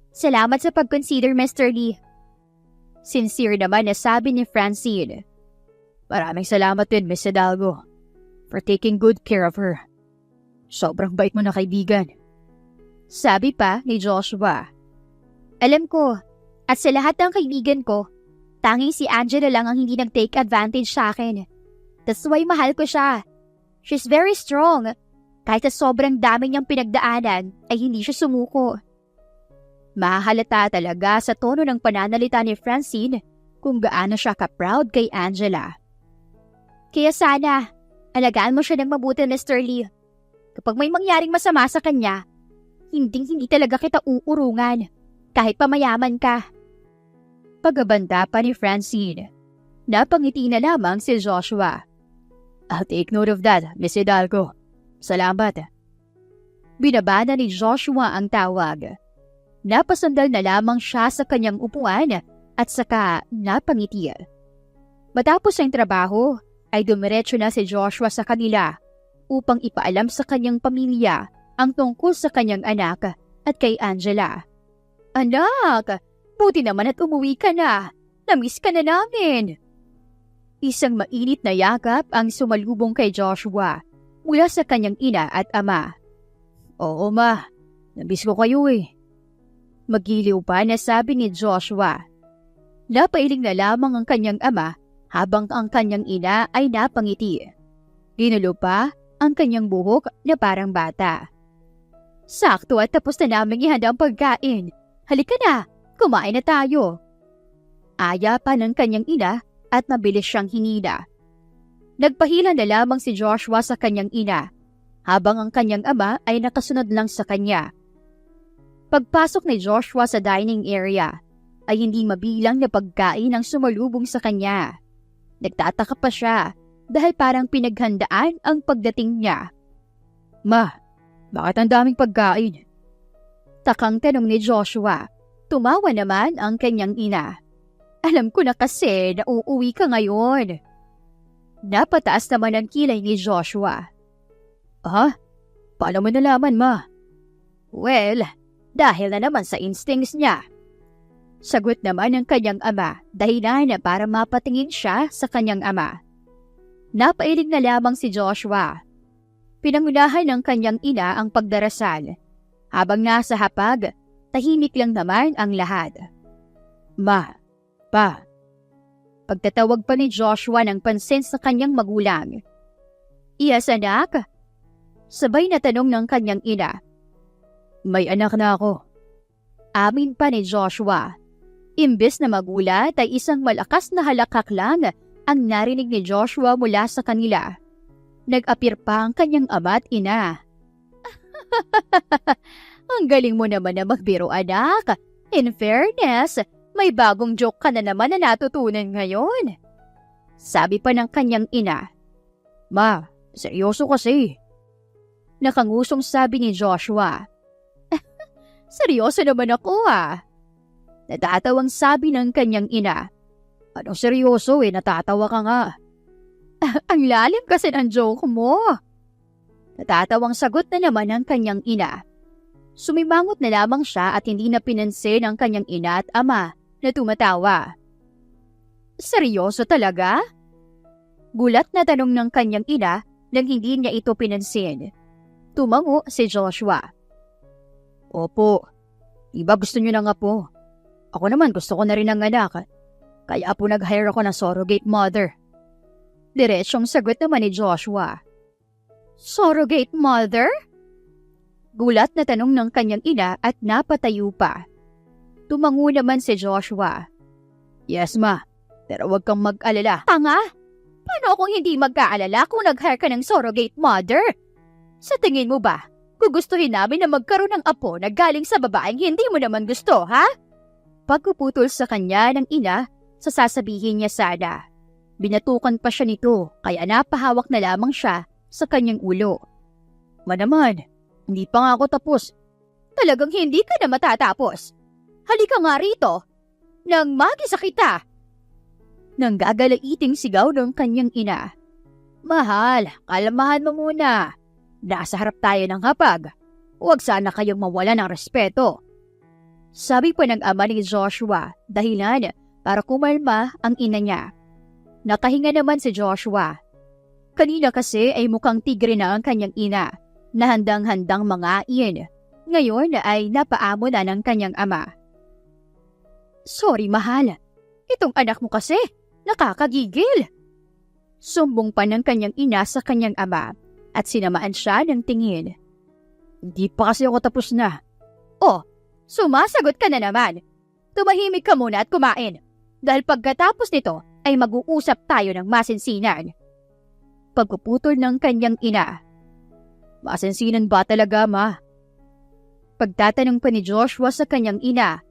Salamat sa pag-consider, Mr. Lee. Sincere naman na sabi ni Francine. Maraming salamat din, Miss Hidalgo, for taking good care of her. Sobrang bait mo na kaibigan. Sabi pa ni Joshua. Alam ko, at sa lahat ng kaibigan ko, tanging si Angela lang ang hindi nag-take advantage sa akin. That's why mahal ko siya. She's very strong. Kahit sa sobrang dami niyang pinagdaanan, ay hindi siya sumuko. Mahalata talaga sa tono ng pananalita ni Francine kung gaano siya ka-proud kay Angela. Kaya sana, alagaan mo siya ng mabuti, Mr. Lee. Kapag may mangyaring masama sa kanya, hindi talaga kita uurungan, kahit pamayaman ka. Pagabanda pa ni Francine, napangiti na lamang si Joshua. I'll take note of that, Miss Hidalgo. Salamat. Binabana ni Joshua ang tawag. Napasandal na lamang siya sa kanyang upuan at saka napangiti. Matapos ang trabaho, ay dumiretso na si Joshua sa kanila upang ipaalam sa kanyang pamilya ang tungkol sa kanyang anak at kay Angela. Anak, buti naman at umuwi ka na. Namiss ka na namin. Isang mainit na yakap ang sumalubong kay Joshua mula sa kanyang ina at ama. Oo ma, namiss ko kayo eh. Magiliw pa na sabi ni Joshua. Napailing na lamang ang kanyang ama habang ang kanyang ina ay napangiti. Ginulo pa ang kanyang buhok na parang bata. Sakto at tapos na naming ihanda ang pagkain. Halika na, kumain na tayo. Aya pa ng kanyang ina at mabilis siyang hinila. Nagpahila na lamang si Joshua sa kanyang ina habang ang kanyang ama ay nakasunod lang sa kanya. Pagpasok ni Joshua sa dining area, ay hindi mabilang na pagkain ang sumalubong sa kanya. Nagtataka pa siya dahil parang pinaghandaan ang pagdating niya. Ma, bakit ang daming pagkain? Takang tanong ni Joshua. Tumawa naman ang kanyang ina. Alam ko na kasi na uuwi ka ngayon. Napataas naman ang kilay ni Joshua. Ha? Paano mo nalaman, ma? Well, dahil na naman sa instincts niya. Sagot naman ng kanyang ama, dahilan na para mapatingin siya sa kanyang ama. Napailing na lamang si Joshua. Pinangunahan ng kanyang ina ang pagdarasal. Habang nasa hapag, tahimik lang naman ang lahat. Ma, pa. Pagtatawag pa ni Joshua ng pansin sa kanyang magulang. Iyas anak? Sabay na tanong ng kanyang ina. May anak na ako. Amin pa ni Joshua. Imbes na magulat ay isang malakas na halakak lang ang narinig ni Joshua mula sa kanila. Nag-appear pa ang kanyang ama at ina. Ang galing mo naman na magbiro, anak. In fairness, may bagong joke ka na naman na natutunan ngayon. Sabi pa ng kanyang ina. Ma, seryoso kasi. Nakangusong sabi ni Joshua. Seryoso naman ako ah. Natatawang sabi ng kanyang ina. Anong seryoso natatawa ka nga. Ang lalim kasi ng joke mo. Natatawang sagot na naman ng kanyang ina. Sumimangot na lamang siya at hindi na pinansin ng kanyang ina at ama na tumatawa. Seryoso talaga? Gulat na tanong ng kanyang ina nang hindi niya ito pinansin. Tumango si Joshua. Opo, iba gusto niyo ng apo. Ako naman gusto ko na rin ng anak. Kaya po nag-hire ako ng surrogate mother. Diretsyong sagot naman ni Joshua. Surrogate mother? Gulat na tanong ng kanyang ina at napatayo pa. Tumango naman si Joshua. Yes ma, pero huwag kang mag-alala. Tanga? Paano kung hindi mag-aalala kung nag-hire ka ng surrogate mother? Sa tingin mo ba, gugustuhin namin na magkaroon ng apo na galing sa babaeng hindi mo naman gusto, ha? Pagpuputol sa kanya ng ina, sasabihin niya sana. Binatukan pa siya nito, kaya napahawak na lamang siya sa kanyang ulo. Manaman, hindi pa nga ako tapos. Talagang hindi ka na matatapos. Halika nga rito, nang magisa kita. Nang gagalaiting sigaw ng kanyang ina. Mahal, kalmahan mo muna. Nasa harap tayo ng hapag. Huwag sana kayong mawala ng respeto. Sabi pa ng ama ni Joshua, dahilan para kumalma ang ina niya. Nakahinga naman si Joshua. Kanina kasi ay mukhang tigre na ang kanyang ina, na handang-handang mangain. Ngayon ay napaamo na ng kanyang ama. Sorry mahal, itong anak mo kasi, nakakagigil. Sumbong pa ng kanyang ina sa kanyang ama at sinamaan siya ng tingin. Hindi pa kasi ako tapos na. Oh, sumasagot ka na naman. Tumahimik ka muna at kumain. Dahil pagkatapos nito ay mag-uusap tayo ng masinsinan. Pagpuputol ng kanyang ina. Masinsinan ba talaga ma? Pagtatanong pa ni Joshua sa kanyang ina,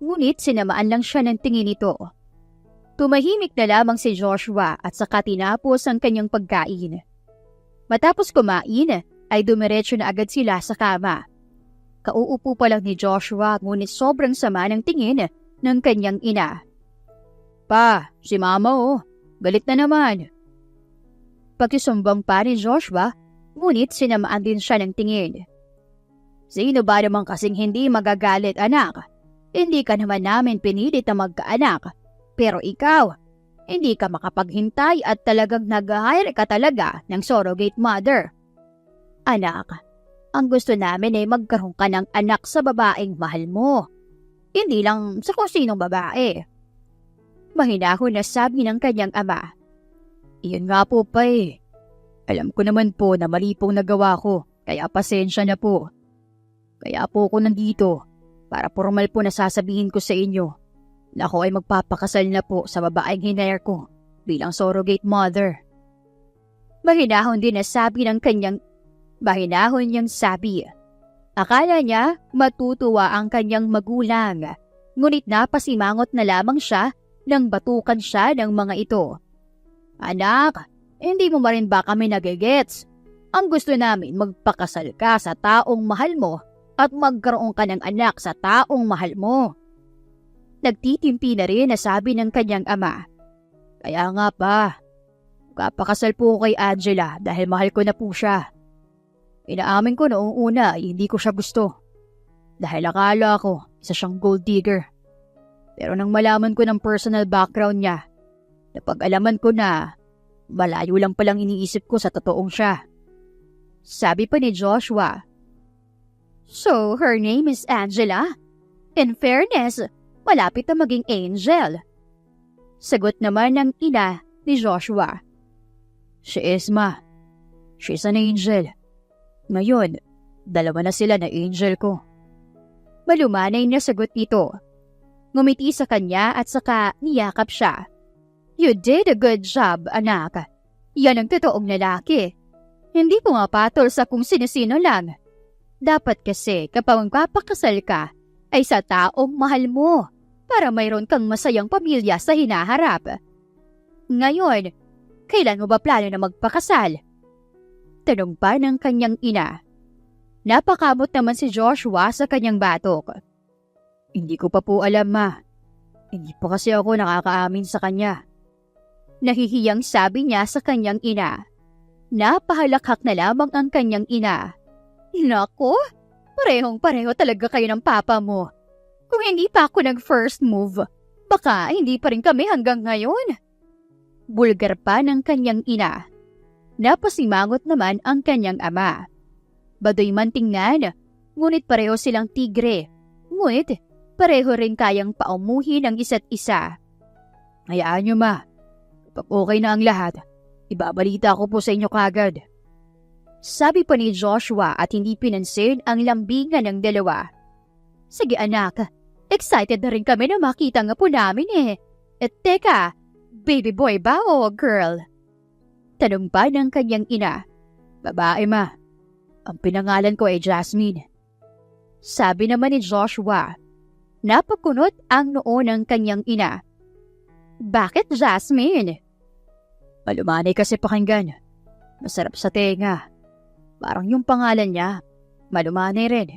ngunit sinamaan lang siya ng tingin nito. Tumahimik na lamang si Joshua at saka tinapos ang kanyang pagkain. Matapos kumain, ay dumiretso na agad sila sa kama. Kauupo pa lang ni Joshua ngunit sobrang sama ng tingin ng kanyang ina. Pa, si mama galit na naman. Pagkisumbang pa ni Joshua, ngunit sinamaan din siya ng tingin. Sino ba naman kasing hindi magagalit anak? Hindi ka naman namin pinilit na magkaanak. Pero ikaw, hindi ka makapaghintay at talagang nag-hire ka talaga ng surrogate mother. Anak, ang gusto namin ay magkaroon ka ng anak sa babaeng mahal mo. Hindi lang sa kung sinong babae. Mahinahon na sabi ng kanyang ama. Iyon nga po pa eh. Alam ko naman po na mali pong nagawa ko, kaya pasensya na po. Kaya po ako nandito, para formal po na sasabihin ko sa inyo na ako ay magpapakasal na po sa babaeng hinire ko bilang surrogate mother. Mahinahon din na sabi ng kanyang niyang sabi. Akala niya matutuwa ang kanyang magulang, ngunit napasimangot na lamang siya nang batukan siya ng mga ito. Anak, hindi mo ma rin ba kami nagigets? Ang gusto namin magpakasal ka sa taong mahal mo at magkaroon ka ng anak sa taong mahal mo. Nagtitimpi na rin na sabi ng kanyang ama. Kaya nga pa, kapakasal po kay Angela dahil mahal ko na po siya. Inaamin ko noong una ay hindi ko siya gusto. Dahil akala ko isa siyang gold digger. Pero nang malaman ko ng personal background niya, napag-alaman ko na malayo lang palang iniisip ko sa totoong siya. Sabi pa ni Joshua. So, her name is Angela? In fairness, malapit na maging angel. Sagot naman ng ina ni Joshua. She is ma. She's an angel. Ngayon, dalawa na sila na angel ko. Malumanay na sagot nito. Ngumiti sa kanya at saka niyakap siya. You did a good job, anak. Yan ang totoong lalaki. Hindi pumapatol sa kung sino-sino lang. Dapat kasi kapag magpapakasal ka, ay sa taong mahal mo para mayroon kang masayang pamilya sa hinaharap. Ngayon, kailan mo ba plano na magpakasal? Tanong pa ng kanyang ina. Napakamot naman si Joshua sa kanyang batok. Hindi ko pa po alam, ma. Hindi pa kasi ako nakakaamin sa kanya. Nahihiyang sabi niya sa kanyang ina. Napahalakhak na lamang ang kanyang ina. Nako, parehong-pareho talaga kayo ng papa mo. Kung hindi pa ako nag-first move, baka hindi pa rin kami hanggang ngayon. Bulgar pa ng kanyang ina. Napasimangot naman ang kanyang ama. Baduy man tingnan, ngunit pareho silang tigre. Ngunit pareho rin kayang paumuhi ng isa't isa. Hayaan niyo ma, kapag okay na ang lahat, ibabalita ko po sa inyo kagad. Sabi pa ni Joshua at hindi pinansin ang lambingan ng dalawa. Sige anak, Excited na rin kami na makita nga po namin eh. Teka, baby boy ba o girl? Tanong pa ng kanyang ina. Babae ma. Ang pinangalan ko ay Jasmine. Sabi naman ni Joshua. Napakunot ang noo ng kanyang ina. Bakit Jasmine? Malumanay kasi pakinggan. Masarap sa tenga. Parang yung pangalan niya, malumanay rin.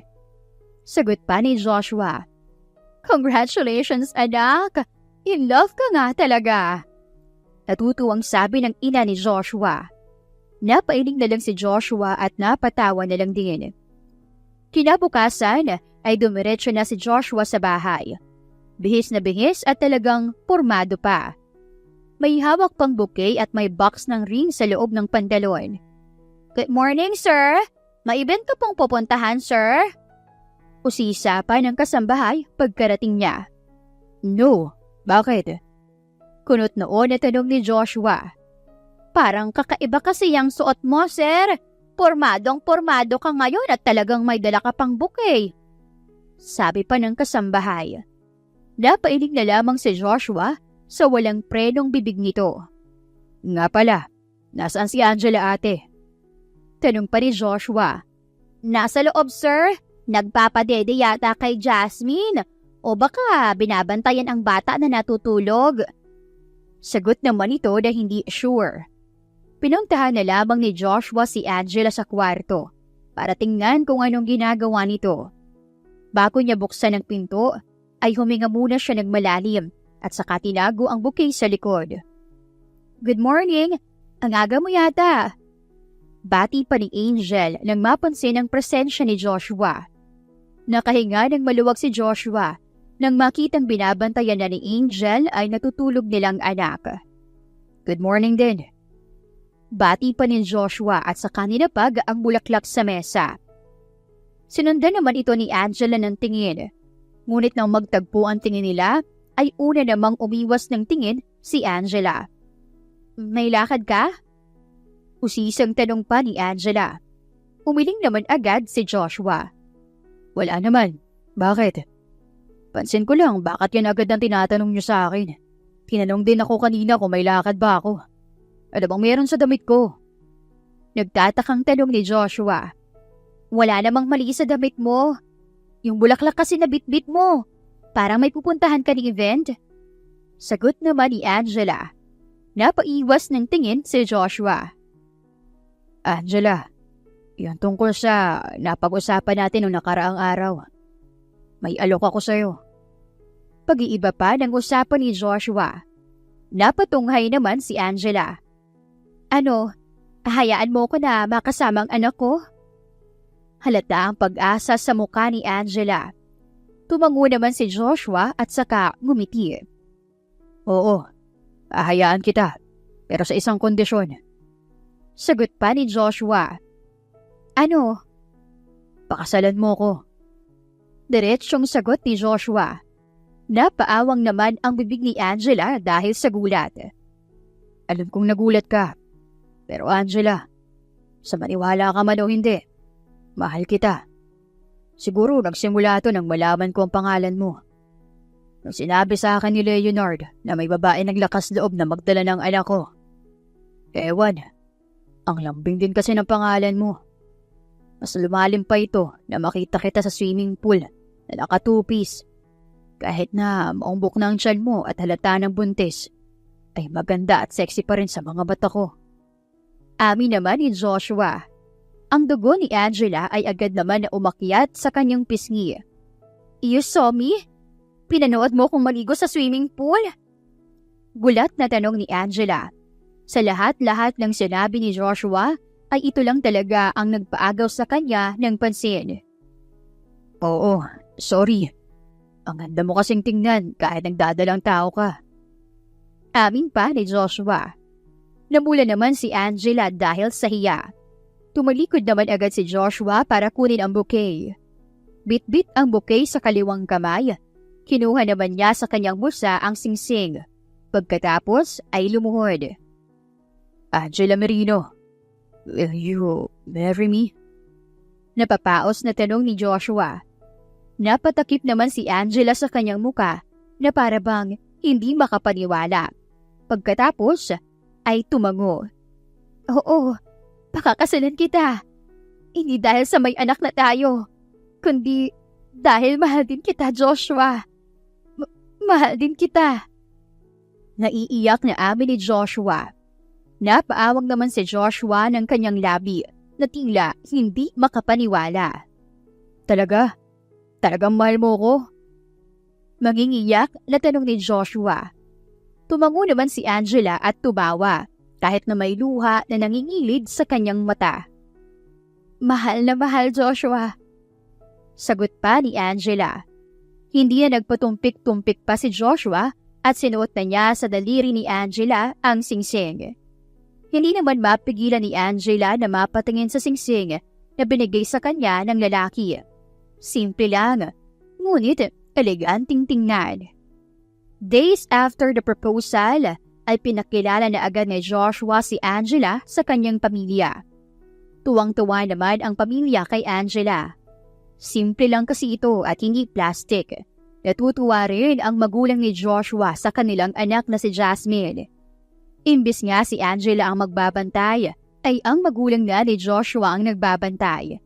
Sagot pa ni Joshua. Congratulations anak! In love ka nga talaga. Natutuwang sabi ng ina ni Joshua. Napailing na lang si Joshua at napatawa na lang din. Kinabukasan ay dumiretso na si Joshua sa bahay. Bihis na bihis at talagang pormado pa. May hawak pang bouquet at may box ng ring sa loob ng pantalon. Good morning, sir! May event ka pong pupuntahan, sir? Usisa pa ng kasambahay pagkarating niya. No, bakit? Kunot noon na tanong ni Joshua. Parang kakaiba kasi yung suot mo, sir. Pormadong-pormado ka ngayon at talagang may dala ka pang bouquet. Sabi pa ng kasambahay. Napailing na lamang si Joshua sa walang prenong bibig nito. Nga pala, nasaan si Angela ate? Tanong pa ni Joshua. Nasa loob, sir. Nagpapadede yata kay Jasmine. O baka binabantayan ang bata na natutulog. Sagot naman ito na hindi sure. Pinuntahan na lamang ni Joshua si Angela sa kwarto para tingnan kung anong ginagawa nito. Bago niya buksan ang pinto, ay huminga muna siya ng malalim at saka tinago ang bouquet sa likod. Good morning! Ang aga mo yata! Bati pa ni Angel nang mapansin ang presensya ni Joshua. Nakahinga ng maluwag si Joshua nang makitang binabantayan na ni Angel ay natutulog nilang anak. Good morning din. Bati pa ni Joshua at saka ninapag ang bulaklak sa mesa. Sinundan naman ito ni Angela ng tingin. Ngunit nang magtagpo ang tingin nila, ay una namang umiwas ng tingin si Angela. May lakad ka? Usisang tanong pa ni Angela. Umiling naman agad si Joshua. Wala naman. Bakit? Pansin ko lang bakit yan agad ang tinatanong niyo sa akin. Tinanong din ako kanina kung may lakad ba ako. Ano bang meron sa damit ko? Nagtatakang tanong ni Joshua. Wala namang mali sa damit mo. Yung bulaklak kasi na bitbit mo. Parang may pupuntahan ka ng event. Sagot naman ni Angela. Napaiwas ng tingin si Joshua. Angela, yan tungkol sa napag-usapan natin noong nakaraang araw. May alok ako sa'yo. Pag-iiba pa ng usapan ni Joshua. Napatunghay naman si Angela. Ano, hayaan mo ko na makasamang anak ko? Halata ang pag-asa sa mukha ni Angela. Tumango naman si Joshua at saka ngumiti. Oo, hahayaan kita, pero sa isang kondisyon. Sagot pa ni Joshua. Ano? Pakasalan mo ko. Diretsyong sagot ni Joshua. Napaawang naman ang bibig ni Angela dahil sa gulat. Alam kong nagulat ka. Pero Angela, sa maniwala ka man o hindi, mahal kita. Siguro nagsimula ito nang malaman ko ang pangalan mo. Nung sinabi sa akin ni Leonard na may babae naglakas loob na magdala ng anak ko. Ewan, ang lambing din kasi ng pangalan mo. Mas lumalim pa ito na makita kita sa swimming pool na nakatupis. Kahit na maumbok na ang tiyan mo at halata ng buntis, ay maganda at sexy pa rin sa mga mata ko. Amin naman ni Joshua. Ang dugo ni Angela ay agad naman na umakyat sa kanyang pisngi. You saw me? Pinanood mo kung maligo sa swimming pool? Gulat na tanong ni Angela. Sa lahat-lahat ng sinabi ni Joshua, ay ito lang talaga ang nagpaagaw sa kanya ng pansin. Oo, sorry. Ang ganda mo kasing tingnan kahit nagdadalang tao ka. Amin pa ni Joshua. Namula naman si Angela dahil sa hiya. Tumalikod naman agad si Joshua para kunin ang bouquet. Bit-bit ang bouquet sa kaliwang kamay. Kinuha naman niya sa kanyang bulsa ang singsing. Pagkatapos ay lumuhod. Angela Merino, will you marry me? Napapaos na tanong ni Joshua. Napatakip naman si Angela sa kanyang muka na para bang hindi makapaniwala. Pagkatapos ay tumango. Oo, pakakasalan kita. Hindi dahil sa may anak na tayo, kundi dahil mahal din kita, Joshua. Mahal din kita. Naiiyak na amin ni Joshua. Napaawang naman si Joshua ng kanyang labi na tila hindi makapaniwala. Talaga? Talagang mahal mo ko? Mangingiyak na tanong ni Joshua. Tumango naman si Angela at tumawa kahit na may luha na nangingilid sa kanyang mata. Mahal na mahal, Joshua. Sagot pa ni Angela. Hindi na nagpatumpik-tumpik pa si Joshua at sinuot na niya sa daliri ni Angela ang singsing. Hindi naman mapigilan ni Angela na mapatingin sa singsing na binigay sa kanya ng lalaki. Simple lang, ngunit eleganting tingnan. Days after the proposal, ay pinakilala na agad ni Joshua si Angela sa kanyang pamilya. Tuwang-tuwa naman ang pamilya kay Angela. Simple lang kasi ito at hindi plastic. Natutuwa rin ang magulang ni Joshua sa kanilang anak na si Jasmine. Imbis nga si Angela ang magbabantay, ay ang magulang na ni Joshua ang nagbabantay.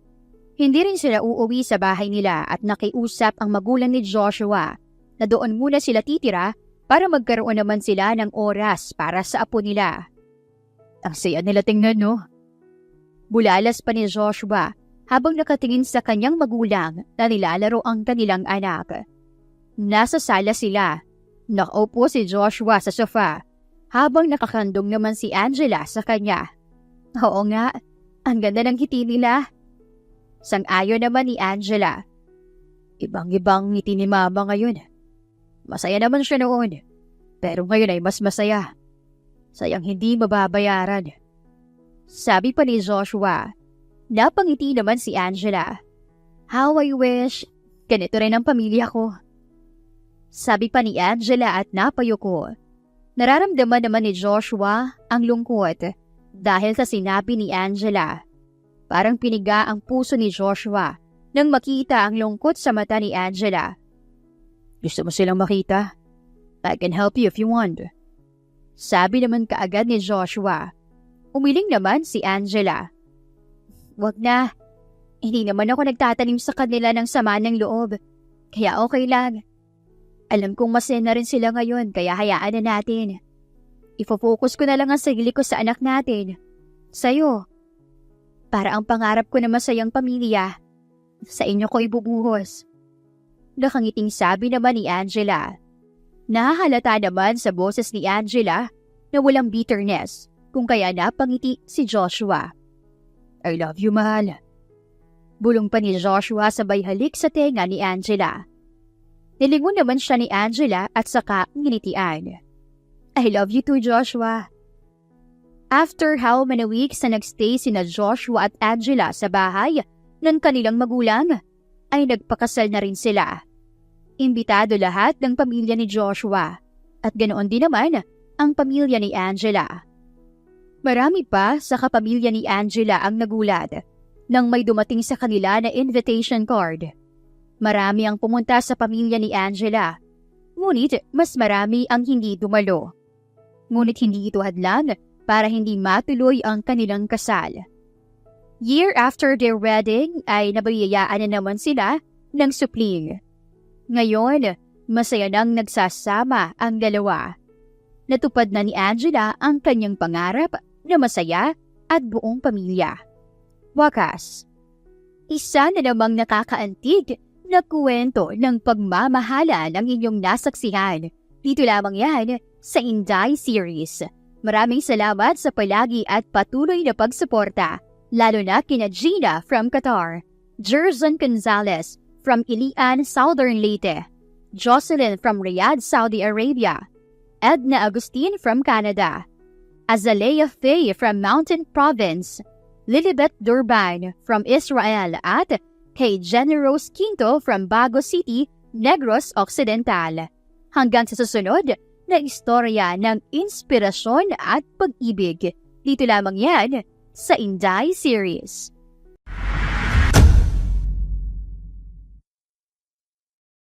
Hindi rin sila uuwi sa bahay nila at nakiusap ang magulang ni Joshua na doon muna sila titira para magkaroon naman sila ng oras para sa apo nila. Ang saya nila tingnan, no? Bulalas pa ni Joshua habang nakatingin sa kanyang magulang na nilalaro ang kanilang anak. Nasa sala sila. Nakaupo si Joshua sa sofa habang nakakandong naman si Angela sa kanya. Oo nga, ang ganda ng ngiti nila. Sang-ayon naman ni Angela. Ibang-ibang ngiti ni Mama ngayon. Masaya naman siya noon, pero ngayon ay mas masaya. Sayang hindi mababayaran. Sabi pa ni Joshua. Napangiti naman si Angela. How I wish ganito rin ang pamilya ko. Sabi pa ni Angela at napayuko. Nararamdaman naman ni Joshua ang lungkot dahil sa sinabi ni Angela. Parang piniga ang puso ni Joshua nang makita ang lungkot sa mata ni Angela. Gusto mo silang makita? I can help you if you want. Sabi naman kaagad ni Joshua. Umiling naman si Angela. Wag na. Hindi naman ako nagtatanim sa kanila ng sama ng loob. Kaya okay lang. Alam kong masaya na rin sila ngayon kaya hayaan na natin. Ifo-focus ko na lang ang sarili ko sa anak natin. Sa'yo. Para ang pangarap ko na masayang pamilya, sa inyo ko ibubuhos. Nakangiting sabi naman ni Angela. Nahahalata naman sa boses ni Angela na walang bitterness kung kaya napangiti si Joshua. I love you, mahal. Bulong pa ni Joshua sabay halik sa tenga ni Angela. Nilingon naman siya ni Angela at saka nginitian. I love you too, Joshua. After how many weeks na nagstay sina Joshua at Angela sa bahay ng kanilang magulang, ay nagpakasal na rin sila. Imbitado lahat ng pamilya ni Joshua at ganoon din naman ang pamilya ni Angela. Marami pa sa kapamilya ni Angela ang nagulat nang may dumating sa kanila na invitation card. Marami ang pumunta sa pamilya ni Angela, ngunit mas marami ang hindi dumalo. Ngunit hindi ito hadlang para hindi matuloy ang kanilang kasal. Year after their wedding ay nabayayaan na naman sila ng supling. Ngayon, masaya nang nagsasama ang dalawa. Natupad na ni Angela ang kanyang pangarap na masaya at buong pamilya. Wakas. Isa na namang nakakaantig na kwento ng pagmamahala ng inyong nasaksihan. Dito lamang yan sa Inday Series. Maraming salamat sa palagi at patuloy na pagsuporta, lalo na kina Gina from Qatar, Jerzon Gonzalez from Ilian, Southern Leyte, Jocelyn from Riyadh, Saudi Arabia, Edna Agustin from Canada, Azalea Faye from Mountain Province, Lilibet Durban from Israel at kay Generos Quinto from Bago City, Negros Occidental. Hanggang sa susunod na istorya ng inspirasyon at pag-ibig. Dito lamang yan sa Inday Series.